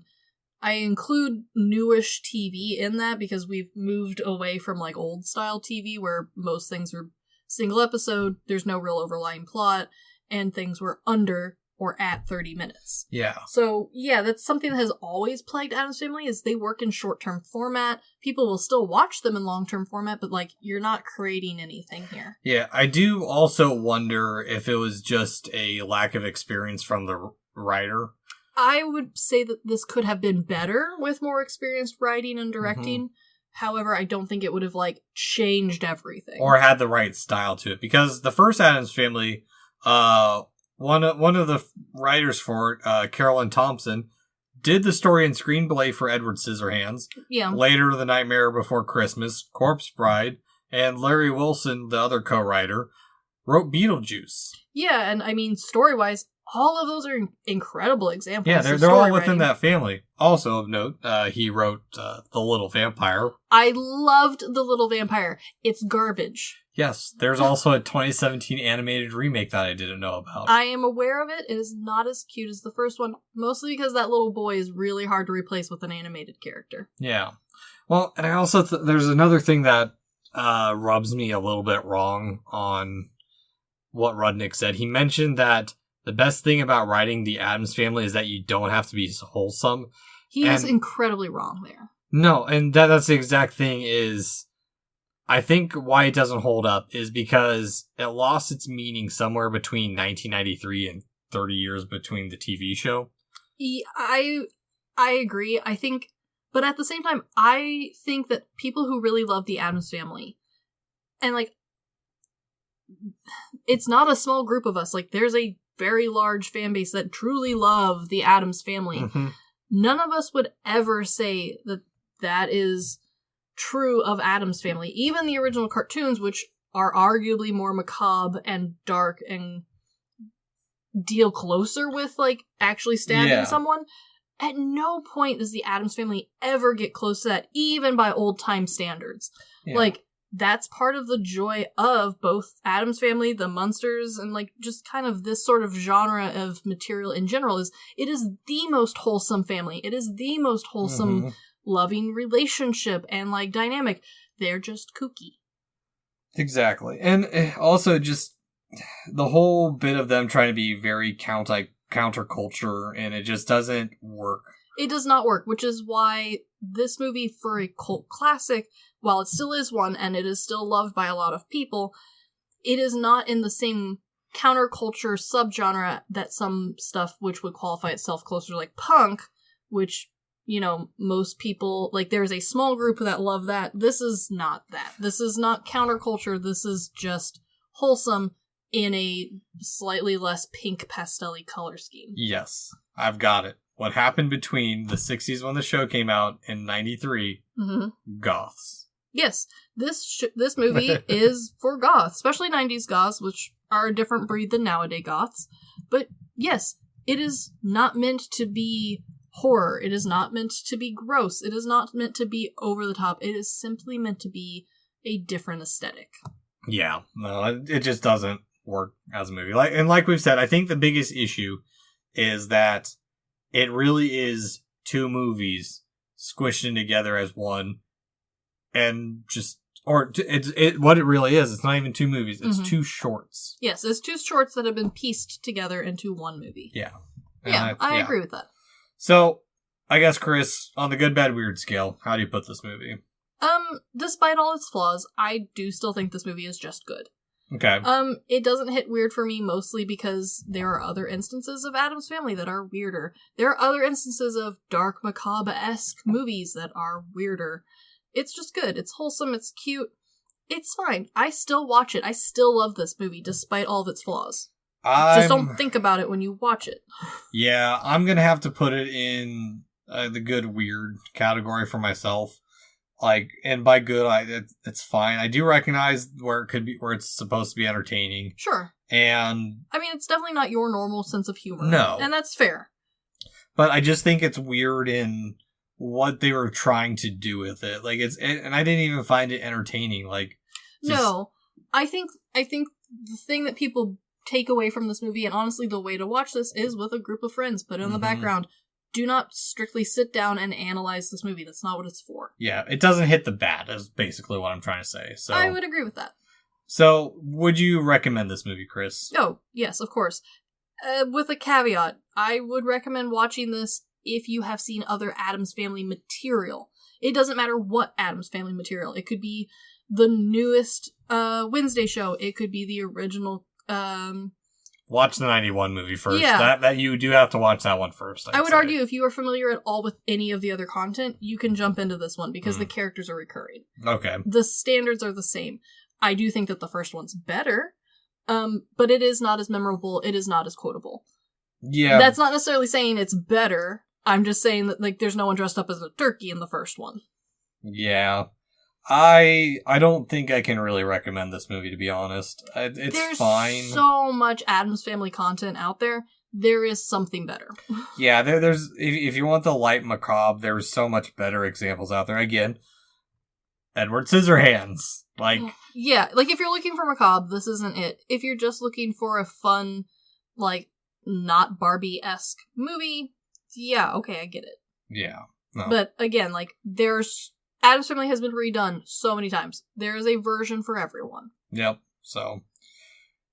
I include newish TV in that because we've moved away from, like, old style TV where most things were single episode, there's no real overlying plot, and things were under or at 30 minutes. Yeah. So, yeah, that's something that has always plagued Addams Family is they work in short-term format. People will still watch them in long-term format, but, like, you're not creating anything here. Yeah, I do also wonder if it was just a lack of experience from the writer. I would say that this could have been better with more experienced writing and directing. However, I don't think it would have, like, changed everything. Or had the right style to it. Because the first Addams Family, one of the writers for it, Carolyn Thompson, did the story and screenplay for Edward Scissorhands. Yeah. Later, The Nightmare Before Christmas, Corpse Bride, and Larry Wilson, the other co-writer, wrote Beetlejuice. Yeah, and I mean, story-wise, All of those are incredible examples. Yeah, of they're all story within writing. that family. Also of note, he wrote The Little Vampire. I loved The Little Vampire. It's garbage. Yes, there's also a 2017 animated remake that I didn't know about. I am aware of it. It is not as cute as the first one, mostly because that little boy is really hard to replace with an animated character. Yeah. Well, and I also, there's another thing that rubs me a little bit wrong on what Rudnick said. He mentioned that the best thing about writing the Addams Family is that you don't have to be wholesome. He is incredibly wrong there. No, and that's the exact thing is, I think why it doesn't hold up is because it lost its meaning somewhere between 1993 and 30 years between the TV show. I agree. I think, but at the same time, I think that people who really love the Addams Family, and like, it's not a small group of us. Like, there's a very large fan base that truly love the Addams Family. Mm-hmm. None of us would ever say that that is true of Addams Family. Even the original cartoons, which are arguably more macabre and dark and deal closer with, like, actually stabbing someone, at no point does the Addams Family ever get close to that, even by old-time standards. Yeah. Like, that's part of the joy of both Addams Family, the Munsters, and, like, just kind of this sort of genre of material in general is it is the most wholesome family. It is the most wholesome, loving relationship and, like, dynamic. They're just kooky. Exactly. And also just the whole bit of them trying to be very counterculture, and it just doesn't work. It does not work, which is why this movie, for a cult classic, while it still is one, and it is still loved by a lot of people, it is not in the same counterculture subgenre that some stuff which would qualify itself closer, like punk, which, you know, most people, like, there's a small group that love that. This is not that. This is not counterculture. This is just wholesome in a slightly less pink pastel-y color scheme. Yes, I've got it. What happened between the 60s when the show came out and 93, goths. Yes, this movie is for goths, especially 90s goths, which are a different breed than nowadays goths. But yes, it is not meant to be horror. It is not meant to be gross. It is not meant to be over the top. It is simply meant to be a different aesthetic. Yeah, no, it just doesn't work as a movie. Like we've said, I think the biggest issue is that it really is two movies squished in together as one, and just, or what it really is, it's not even two movies, it's two shorts. Yes, it's two shorts that have been pieced together into one movie. Yeah. Yeah, I agree with that. So, I guess, Chris, on the good, bad, weird scale, how do you put this movie? Despite all its flaws, I do still think this movie is just good. Okay. It doesn't hit weird for me mostly because there are other instances of Addams Family that are weirder. There are other instances of dark, macabre-esque movies that are weirder. It's just good. It's wholesome. It's cute. It's fine. I still watch it. I still love this movie despite all of its flaws. Just don't think about it when you watch it. Yeah, I'm gonna have to put it in the good, weird category for myself. Like, and by good, it's fine. I do recognize where it's supposed to be entertaining. Sure. And I mean, it's definitely not your normal sense of humor. No. And that's fair. But I just think it's weird in what they were trying to do with it. Like, and I didn't even find it entertaining. Like, no, I think the thing that people take away from this movie, and honestly, the way to watch this is with a group of friends, put it in the background. Do not strictly sit down and analyze this movie. That's not what it's for. Yeah, it doesn't hit the bat, is basically what I'm trying to say. So I would agree with that. So, would you recommend this movie, Chris? Oh, yes, of course. With a caveat, I would recommend watching this if you have seen other Addams Family material. It doesn't matter what Addams Family material. It could be the newest Wednesday show. It could be the original... Watch the 91 movie first. Yeah. That you do have to watch that one first. I would argue if you are familiar at all with any of the other content, you can jump into this one because the characters are recurring. Okay. The standards are the same. I do think that the first one's better, but it is not as memorable. It is not as quotable. Yeah. That's not necessarily saying it's better. I'm just saying that, like, there's no one dressed up as a turkey in the first one. Yeah. I don't think I can really recommend this movie, to be honest. It's fine. There's so much Addams Family content out there. There is something better. Yeah, there's if you want the light macabre, there's so much better examples out there. Again, Edward Scissorhands. Like, yeah, like if you're looking for macabre, this isn't it. If you're just looking for a fun, like, not Barbie-esque movie, yeah, okay, I get it. Yeah. No. But again, like, Addams Family has been redone so many times. There is a version for everyone. Yep. So,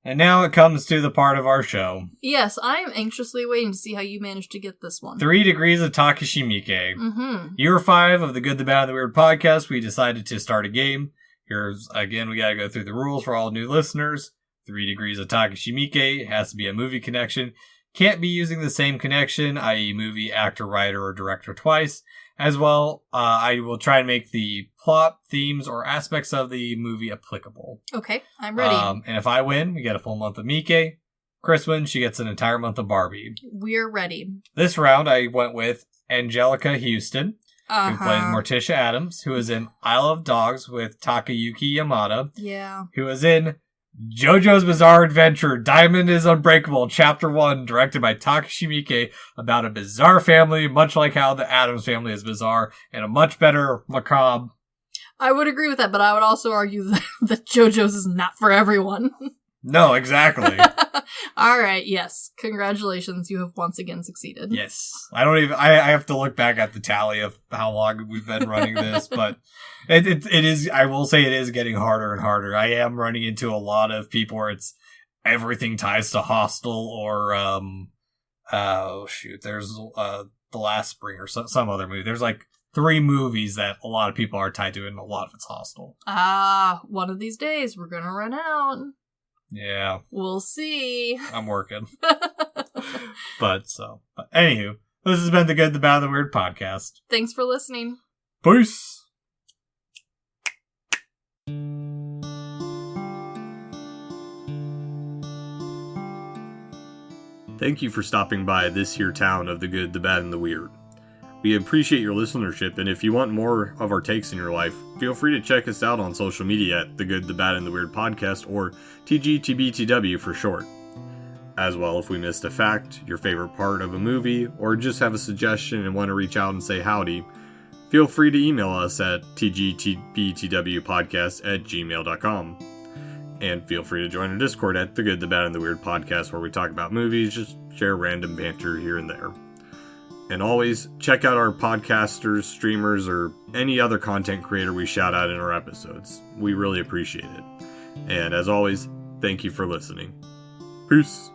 and now it comes to the part of our show. Yes, I am anxiously waiting to see how you managed to get this one. 3 Degrees of Takashi Miike. Mm-hmm. Year 5 of the Good, the Bad, and the Weird podcast, we decided to start a game. Here's, again, we gotta go through the rules for all new listeners. 3 Degrees of Takashi Miike has to be a movie connection. Can't be using the same connection, i.e. movie, actor, writer, or director twice. As well, I will try and make the plot, themes, or aspects of the movie applicable. Okay, I'm ready. And if I win, we get a full month of Miike. Chris wins, she gets an entire month of Barbie. We're ready. This round, I went with Angelica Houston, who plays Morticia Addams, who is in Isle of Dogs with Takayuki Yamada. Yeah. Who is in JoJo's Bizarre Adventure, Diamond is Unbreakable, Chapter 1, directed by Takashi Miike, about a bizarre family, much like how the Addams Family is bizarre, and a much better macabre. I would agree with that, but I would also argue that JoJo's is not for everyone. No, exactly. Alright, yes. Congratulations, you have once again succeeded. Yes. I have to look back at the tally of how long we've been running this, but it is, I will say it is getting harder and harder. I am running into a lot of people where it's everything ties to Hostel or, there's, The Last Spring or some other movie. There's like 3 movies that a lot of people are tied to, and a lot of it's Hostel. One of these days we're gonna run out. Yeah. We'll see. I'm working. But anywho, this has been the Good, the Bad, and the Weird podcast. Thanks for listening. Peace. Thank you for stopping by this here town of the Good, the Bad, and the Weird. We appreciate your listenership, and if you want more of our takes in your life, feel free to check us out on social media at The Good, the Bad, and the Weird Podcast, or TGTBTW for short. As well, if we missed a fact, your favorite part of a movie, or just have a suggestion and want to reach out and say howdy, feel free to email us at tgtbtwpodcast@gmail.com. And feel free to join our Discord at The Good, the Bad, and the Weird Podcast, where we talk about movies, just share random banter here and there. And always, check out our podcasters, streamers, or any other content creator we shout out in our episodes. We really appreciate it. And as always, thank you for listening. Peace.